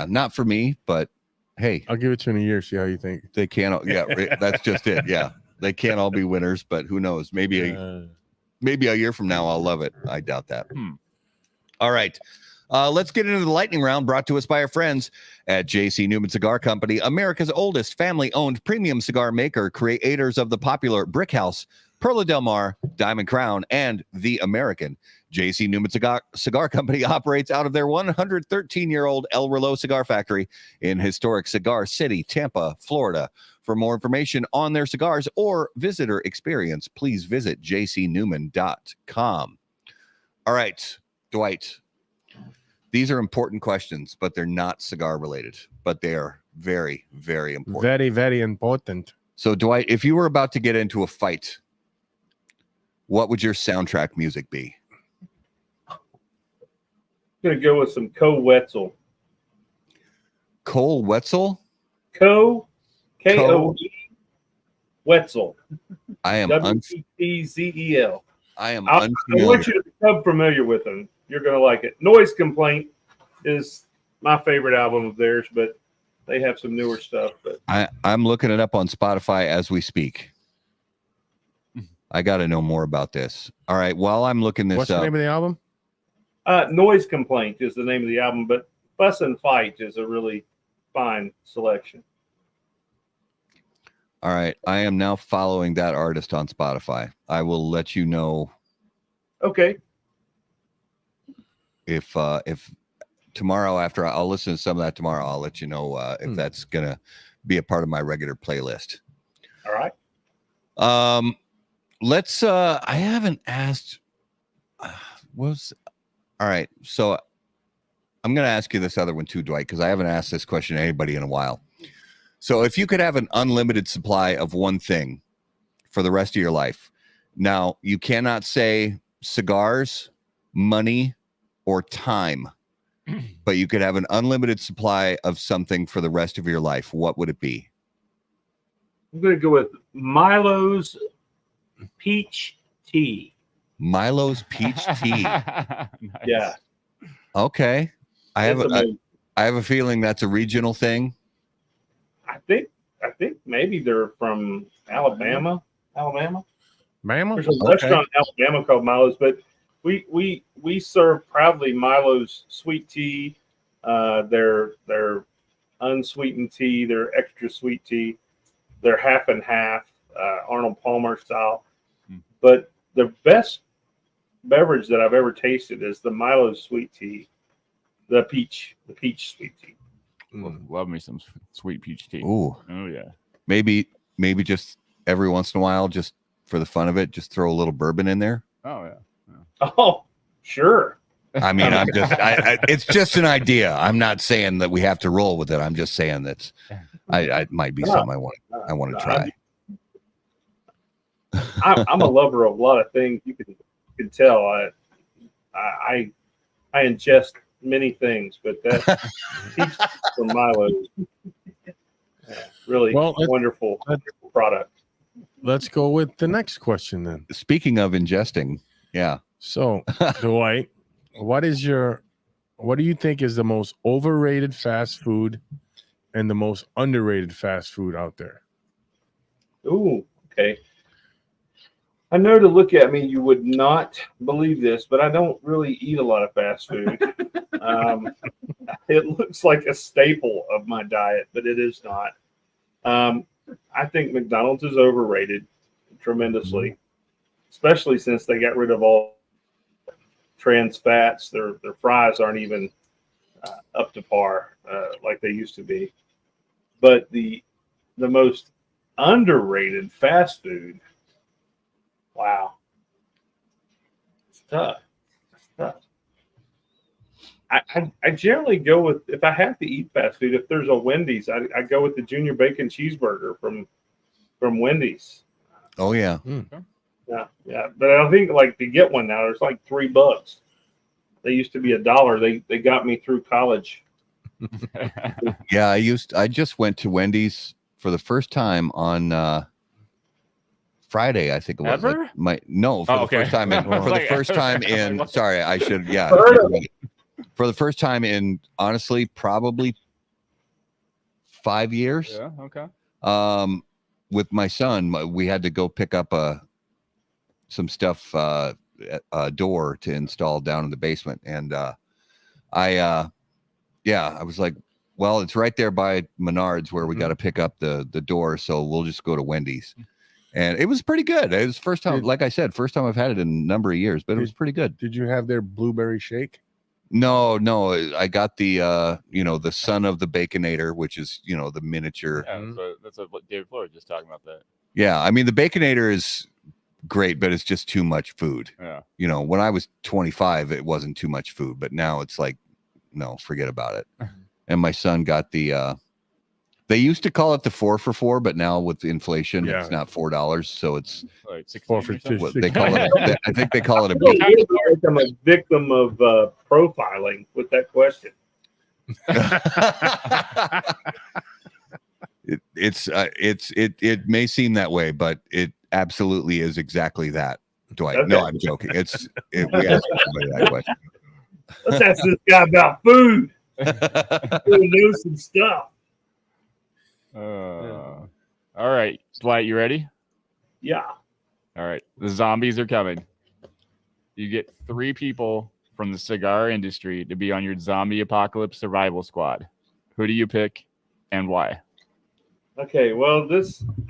not for me, but hey, I'll give it to you in a year. See how you think. they can't. Yeah, that's just it. Yeah, they can't all be winners, but who knows? Maybe a year from now, I'll love it. I doubt that. All right. Let's get into the lightning round brought to us by our friends at J.C. Newman Cigar Company, America's oldest family-owned premium cigar maker, creators of the popular Brick House, Perla Del Mar, Diamond Crown, and The American. J.C. Newman Cigar Company operates out of their 113-year-old El Reloj Cigar Factory in historic Cigar City, Tampa, Florida. For more information on their cigars or visitor experience, please visit jcnewman.com. All right, Dwight. These are important questions, but they're not cigar related, but they are very, very important. Very, very important. So, Dwight, if you were about to get into a fight, what would your soundtrack music be? I'm going to go with some Ko Wetzel. Cole Wetzel? K-O-E Wetzel. I am W-E-T-Z-E-L. I am I unfamiliar. want you to become familiar with them. You're going to like it. Noise Complaint is my favorite album of theirs, but they have some newer stuff. But I'm looking it up on Spotify as we speak. I got to know more about this. All right. While I'm looking this What's up. the name of the album? Noise Complaint is the name of the album, but Fuss and Fight is a really fine selection. All right. I am now following that artist on Spotify. I will let you know. Okay. If tomorrow after I'll listen to some of that tomorrow, I'll let you know if that's gonna be a part of my regular playlist. All right. Let's I haven't asked all right, so I'm gonna ask you this other one too, Dwight, because I haven't asked this question to anybody in a while. So if you could have an unlimited supply of one thing for the rest of your life, now you cannot say cigars, money, or time, but you could have an unlimited supply of something for the rest of your life. What would it be? I'm going to go with Milo's Peach Tea. Milo's Peach Tea. Nice. Yeah. Okay. I have a feeling that's a regional thing. I think maybe they're from Alabama. Mama? There's a restaurant in Alabama called Milo's, but we serve proudly Milo's sweet tea, their unsweetened tea, their extra sweet tea, their half and half, Arnold Palmer style. But the best beverage that I've ever tasted is the Milo's sweet tea, the peach sweet tea. Love me some sweet peach tea. Ooh. Oh yeah. Maybe just every once in a while, just for the fun of it, just throw a little bourbon in there. Oh yeah. Oh, sure. I mean, it's just an idea. I'm not saying that we have to roll with it. I'm just saying that I might be something I want to try. I'm a lover of a lot of things. You can tell. I ingest many things, but that peach from Milo, really wonderful product. Let's go with the next question then. Speaking of ingesting, yeah. So, Dwight, what do you think is the most overrated fast food and the most underrated fast food out there? Ooh, okay. I know to look at me, you would not believe this, but I don't really eat a lot of fast food. It looks like a staple of my diet, but it is not. I think McDonald's is overrated tremendously, especially since they got rid of all trans fats. Their fries aren't even up to par like they used to be. But the most underrated fast food, wow, it's tough. It's tough. I generally go with, if I have to eat fast food, if there's a Wendy's, I go with the junior bacon cheeseburger from Wendy's. Oh yeah. Yeah. But I think like to get one now, there's like $3. They used to be $1. They got me through college. Yeah, I just went to Wendy's for the first time on Friday, I think it was. Ever? The first time in for the first time in sorry, I should for the first time in honestly probably 5 years. Yeah, okay. With my son, we had to go pick up some stuff at a door to install down in the basement, and I was like, well, it's right there by Menards where we got to pick up the door, so we'll just go to Wendy's. And it was pretty good. It was first time, like I said, first time I've had it in a number of years, but it was pretty good. Did you have their blueberry shake? No, I got the the son of the Baconator, which is the miniature. Yeah, that's what David Floyd was just talking about that. Yeah, I mean the Baconator is great, but it's just too much food. Yeah. When I was 25, it wasn't too much food, but now it's like, no, forget about it. And my son got the they used to call it the 4 for $4, but now with inflation, it's not $4, so it's like 4 for what they call it. I think they call it a beat. I'm a victim of profiling with that question. It may seem that way, but it absolutely is exactly that, Dwight. Okay. No, I'm joking. We asked everybody that question. Let's ask this guy about food. He knows some stuff. All right, Dwight, you ready? Yeah. All right, the zombies are coming. You get 3 people from the cigar industry to be on your zombie apocalypse survival squad. Who do you pick and why? Okay, well,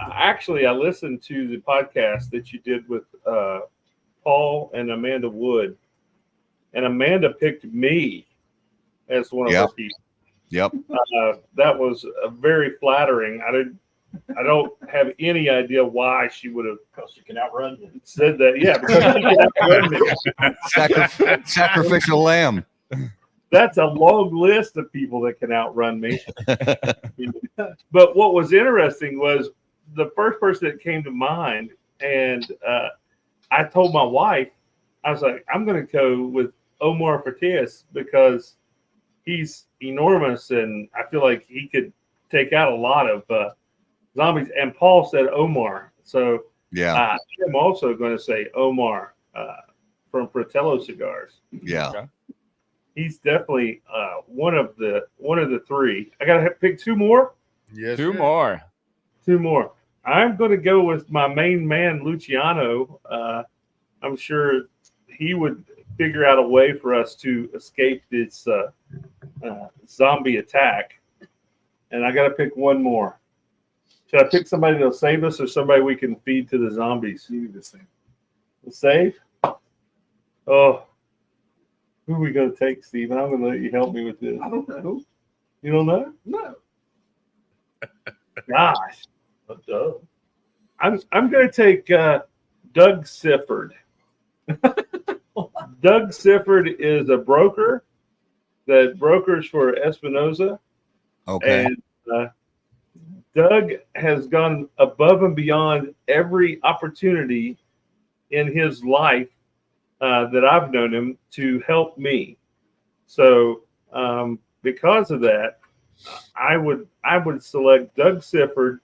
I listened to the podcast that you did with Paul and Amanda Wood, and Amanda picked me as one of her people. Yep. That was very flattering. I don't have any idea why she would have. Because she can outrun you. Said that, yeah. Because she can outrun me. Sacrificial lamb. That's a long list of people that can outrun me. But what was interesting was the first person that came to mind, and I told my wife, I was like, I'm going to go with Omar Fortes because he's enormous, and I feel like he could take out a lot of zombies. And Paul said Omar, so I'm also going to say Omar from Fratello Cigars. Yeah, okay. He's definitely one of the 3. I got to pick 2 more. Yes, 2 more. 2 more. I'm going to go with my main man, Luciano. I'm sure he would figure out a way for us to escape this zombie attack. And I got to pick 1 more. Should I pick somebody that'll save us or somebody we can feed to the zombies? You need to save. Save? Oh, who are we going to take, Steven? I'm going to let you help me with this. I don't know. You don't know? No. Gosh. I'm going to take Doug Sifford. Doug Sifford is a broker that brokers for Espinosa. Okay. And Doug has gone above and beyond every opportunity in his life that I've known him to help me. So because of that, I would select Doug Sifford,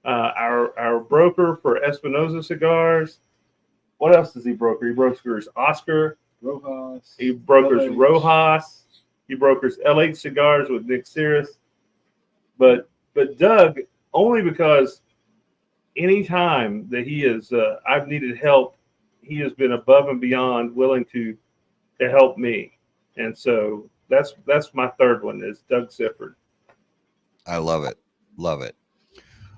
our broker for Espinosa Cigars. What else does he broker? He brokers Oscar Rojas. He brokers LH. Rojas. He brokers LH Cigars with Nick Cirrus. But Doug, only because anytime that he is, I've needed help, he has been above and beyond willing to help me. And so that's my third one is Doug Sifford. I love it. Love it.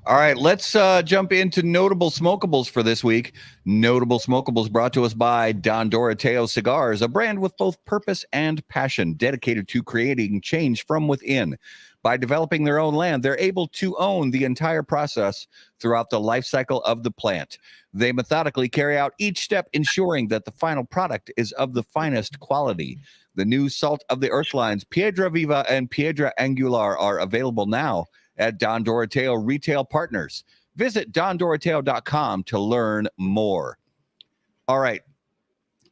All right, let's jump into Notable Smokables for this week. Notable Smokables brought to us by Don Doroteo Cigars, a brand with both purpose and passion, dedicated to creating change from within. By developing their own land, they're able to own the entire process throughout the life cycle of the plant. They methodically carry out each step, ensuring that the final product is of the finest quality. The new Salt of the Earth lines, Piedra Viva and Piedra Angular, are available now at Don Doroteo retail partners. Visit dondoroteo.com to learn more. All right.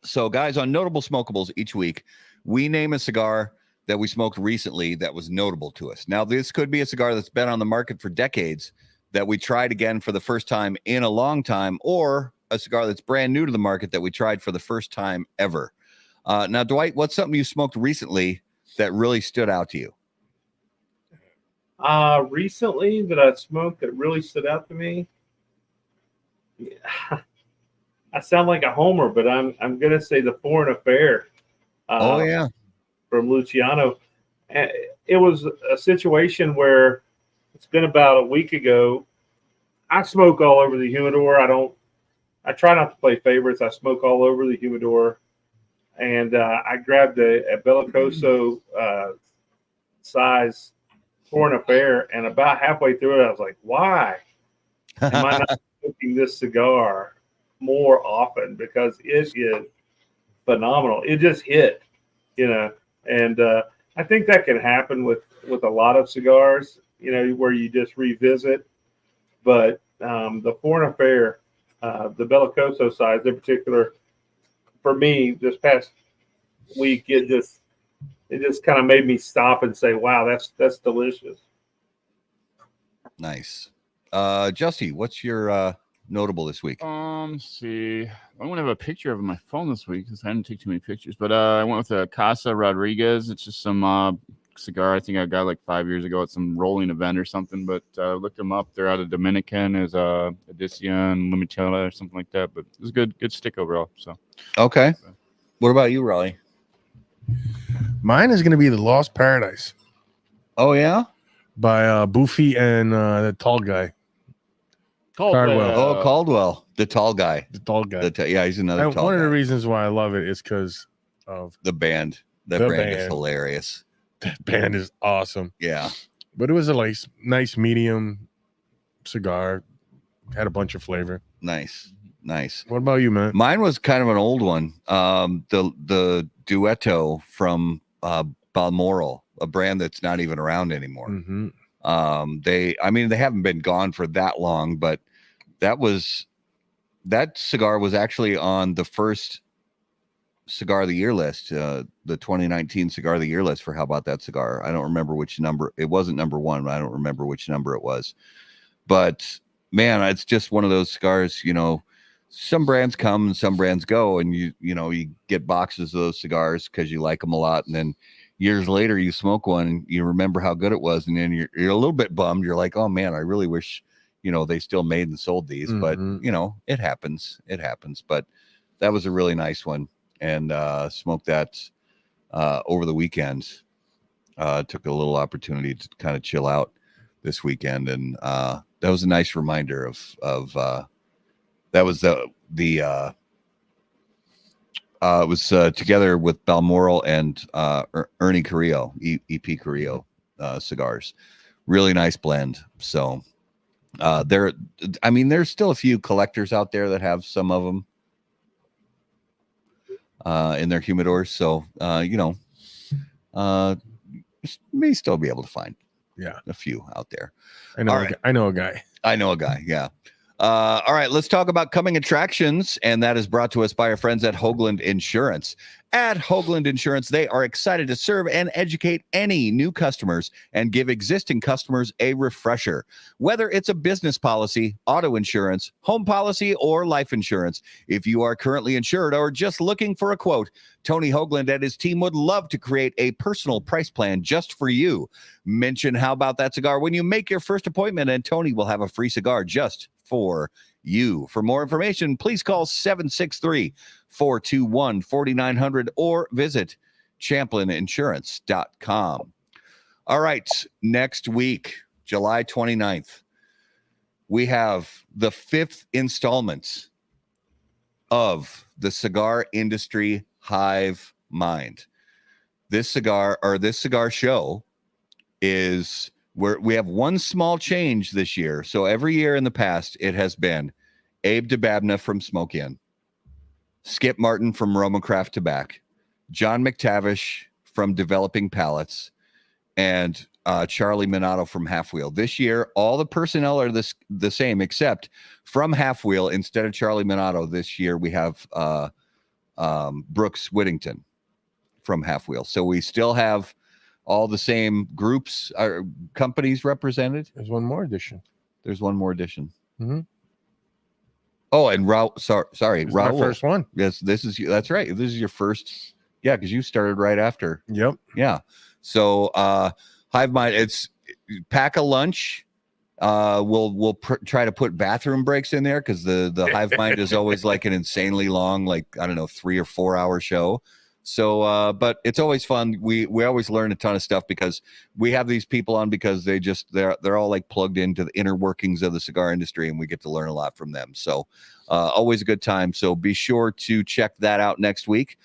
So, guys, on Notable Smokables each week, we name a cigar that we smoked recently that was notable to us. Now, this could be a cigar that's been on the market for decades that we tried again for the first time in a long time, or a cigar that's brand new to the market that we tried for the first time ever. Now, Dwight, what's something you smoked recently that really stood out to you? Recently that I smoked that really stood out to me. Yeah. I sound like a homer, but I'm gonna say the Foreign Affair. Oh yeah, from Luciano. It was a situation where it's been about a week ago. I smoke all over the humidor. I try not to play favorites. I smoke all over the humidor, and I grabbed a Bellicoso size Foreign Affair, and about halfway through it, I was like, "Why am I not smoking this cigar more often?" Because it is phenomenal. It just hit, and I think that can happen with a lot of cigars, where you just revisit. But the Foreign Affair, the Bellicoso size in particular, for me this past week, it just kind of made me stop and say, "Wow, that's delicious." Nice. Justy, what's your notable this week? Let's see. I want to have a picture of my phone this week because I didn't take too many pictures. But I went with a Casa Rodriguez. It's just some cigar I think I got like 5 years ago at some rolling event or something. But I looked them up. They're out of Dominican as Edición Limitela or something like that. But it was good stick overall. So okay. What about you, Raleigh? Mine is going to be the Lost Paradise. Oh yeah, by Boofy and the tall guy. Caldwell. Oh, Caldwell, the tall guy. The tall guy. Yeah, he's another tall one guy. of the reasons why I love it is because of the band. That brand is hilarious. That band is awesome. Yeah. But it was a nice medium cigar. Had a bunch of flavor. Nice. What about you, man? Mine was kind of an old one. The Duetto from Balmoral, a brand that's not even around anymore. Mm-hmm. They haven't been gone for that long, but that cigar was actually on the first Cigar of the Year list, the 2019 Cigar of the Year list for How About That Cigar. I don't remember which number. It wasn't number one, but I don't remember which number it was. But man, it's just one of those cigars, some brands come and some brands go, and you get boxes of those cigars because you like them a lot, and then years later you smoke one and you remember how good it was, and then you're a little bit bummed. You're like, oh man, I really wish they still made and sold these. Mm-hmm. But it happens. But that was a really nice one, and smoked that over the weekend. Took a little opportunity to kind of chill out this weekend, and that was a nice reminder of that was it was together with Balmoral and Ernie Carrillo, EP Carrillo cigars. Really nice blend. So there's still a few collectors out there that have some of them in their humidors. So, may still be able to find a few out there. I know a guy. Yeah. All right, let's talk about coming attractions, and that is brought to us by our friends at Hoagland Insurance. At Hoagland Insurance, they are excited to serve and educate any new customers and give existing customers a refresher. Whether it's a business policy, auto insurance, home policy, or life insurance, if you are currently insured or just looking for a quote, Tony Hoagland and his team would love to create a personal price plan just for you. Mention How About That Cigar when you make your first appointment, and Tony will have a free cigar just for you. For more information, please call 763-421-4900 or visit champlininsurance.com. All right, next week, July 29th, we have the 5th installment of the Cigar Industry Hive Mind. This cigar show is where we have one small change this year. So every year in the past, it has been Abe DeBabna from Smoke Inn, Skip Martin from Roma Craft Tobacco, John McTavish from Developing Palates, and Charlie Minato from Half Wheel. This year, all the personnel are the same, except from Half Wheel, instead of Charlie Minato, this year we have Brooks Whittington from Half Wheel. So we still have all the same groups or companies represented. There's one more edition. Mm-hmm. Oh, and sorry, It's Raul. my first one. Yes, that's right. This is your first. Yeah, because you started right after. Yep. Yeah. So Hive Mind, it's pack a lunch. We'll try to put bathroom breaks in there because the Hive Mind is always like an insanely long, like, I don't know, 3 or 4 hour show. So, but it's always fun. We always learn a ton of stuff because we have these people on because they're all like plugged into the inner workings of the cigar industry, and we get to learn a lot from them. So, always a good time. So be sure to check that out next week.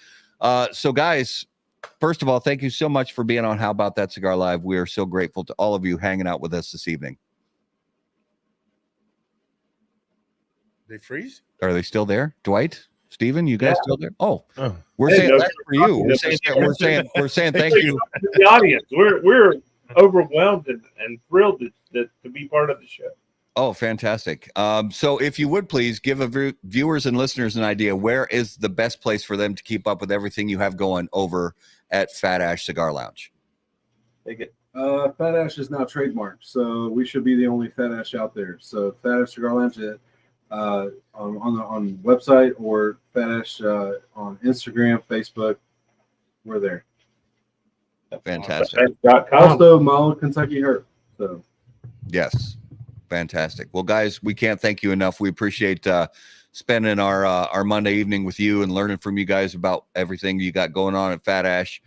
So guys, first of all, thank you so much for being on How About That Cigar Live. We are so grateful to all of you hanging out with us this evening. They freeze? Are they still there? Dwight? Steven, you guys still there? Oh, we're Hey, saying no, that for you. We're saying thank you. To the audience. We're overwhelmed and thrilled to be part of the show. Oh, fantastic. So if you would please give viewers and listeners an idea, where is the best place for them to keep up with everything you have going over at Fat Ash Cigar Lounge? Take it. Fat Ash is now trademarked, so we should be the only Fat Ash out there. So Fat Ash Cigar Lounge on website or Fat Ash on Instagram, Facebook. We're there. Fantastic. Also, Mild Kentucky Herb. So yes, fantastic. Well, guys, we can't thank you enough. We appreciate spending our Monday evening with you and learning from you guys about everything you got going on at Fat Ash.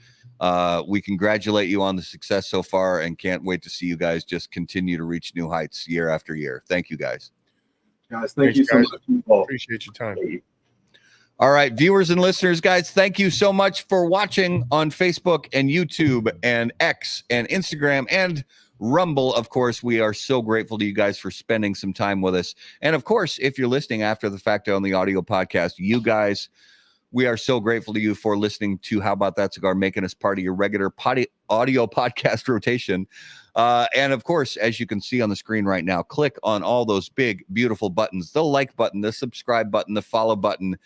We congratulate you on the success so far and can't wait to see you guys just continue to reach new heights year after year. Thank you, guys. Guys, thank you so much. Appreciate your time. All right, viewers and listeners, guys, thank you so much for watching on Facebook and YouTube and X and Instagram and Rumble. Of course, we are so grateful to you guys for spending some time with us. And of course, if you're listening after the fact on the audio podcast, you guys, we are so grateful to you for listening to How About That Cigar, making us part of your regular audio podcast rotation. And of course, as you can see on the screen right now, click on all those big, beautiful buttons, the like button, the subscribe button, the follow button,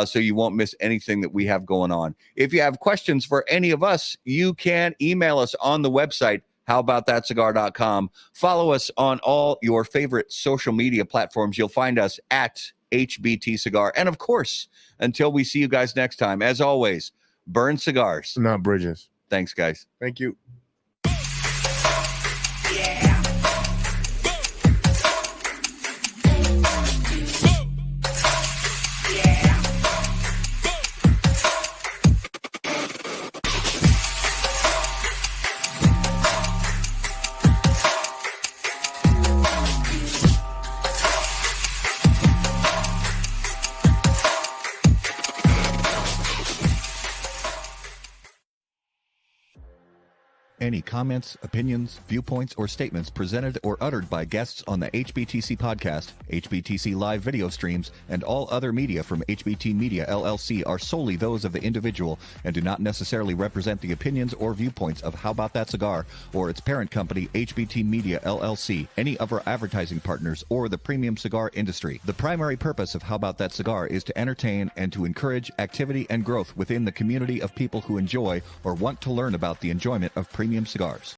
so you won't miss anything that we have going on. If you have questions for any of us, you can email us on the website, howaboutthatcigar.com. Follow us on all your favorite social media platforms. You'll find us at HBT Cigar. And of course, until we see you guys next time, as always, burn cigars, not bridges. Thanks, guys. Thank you. Any comments, opinions, viewpoints, or statements presented or uttered by guests on the HBTC podcast, HBTC live video streams, and all other media from HBT Media LLC are solely those of the individual and do not necessarily represent the opinions or viewpoints of How About That Cigar or its parent company, HBT Media LLC, any of our advertising partners, or the premium cigar industry. The primary purpose of How About That Cigar is to entertain and to encourage activity and growth within the community of people who enjoy or want to learn about the enjoyment of premium cigars.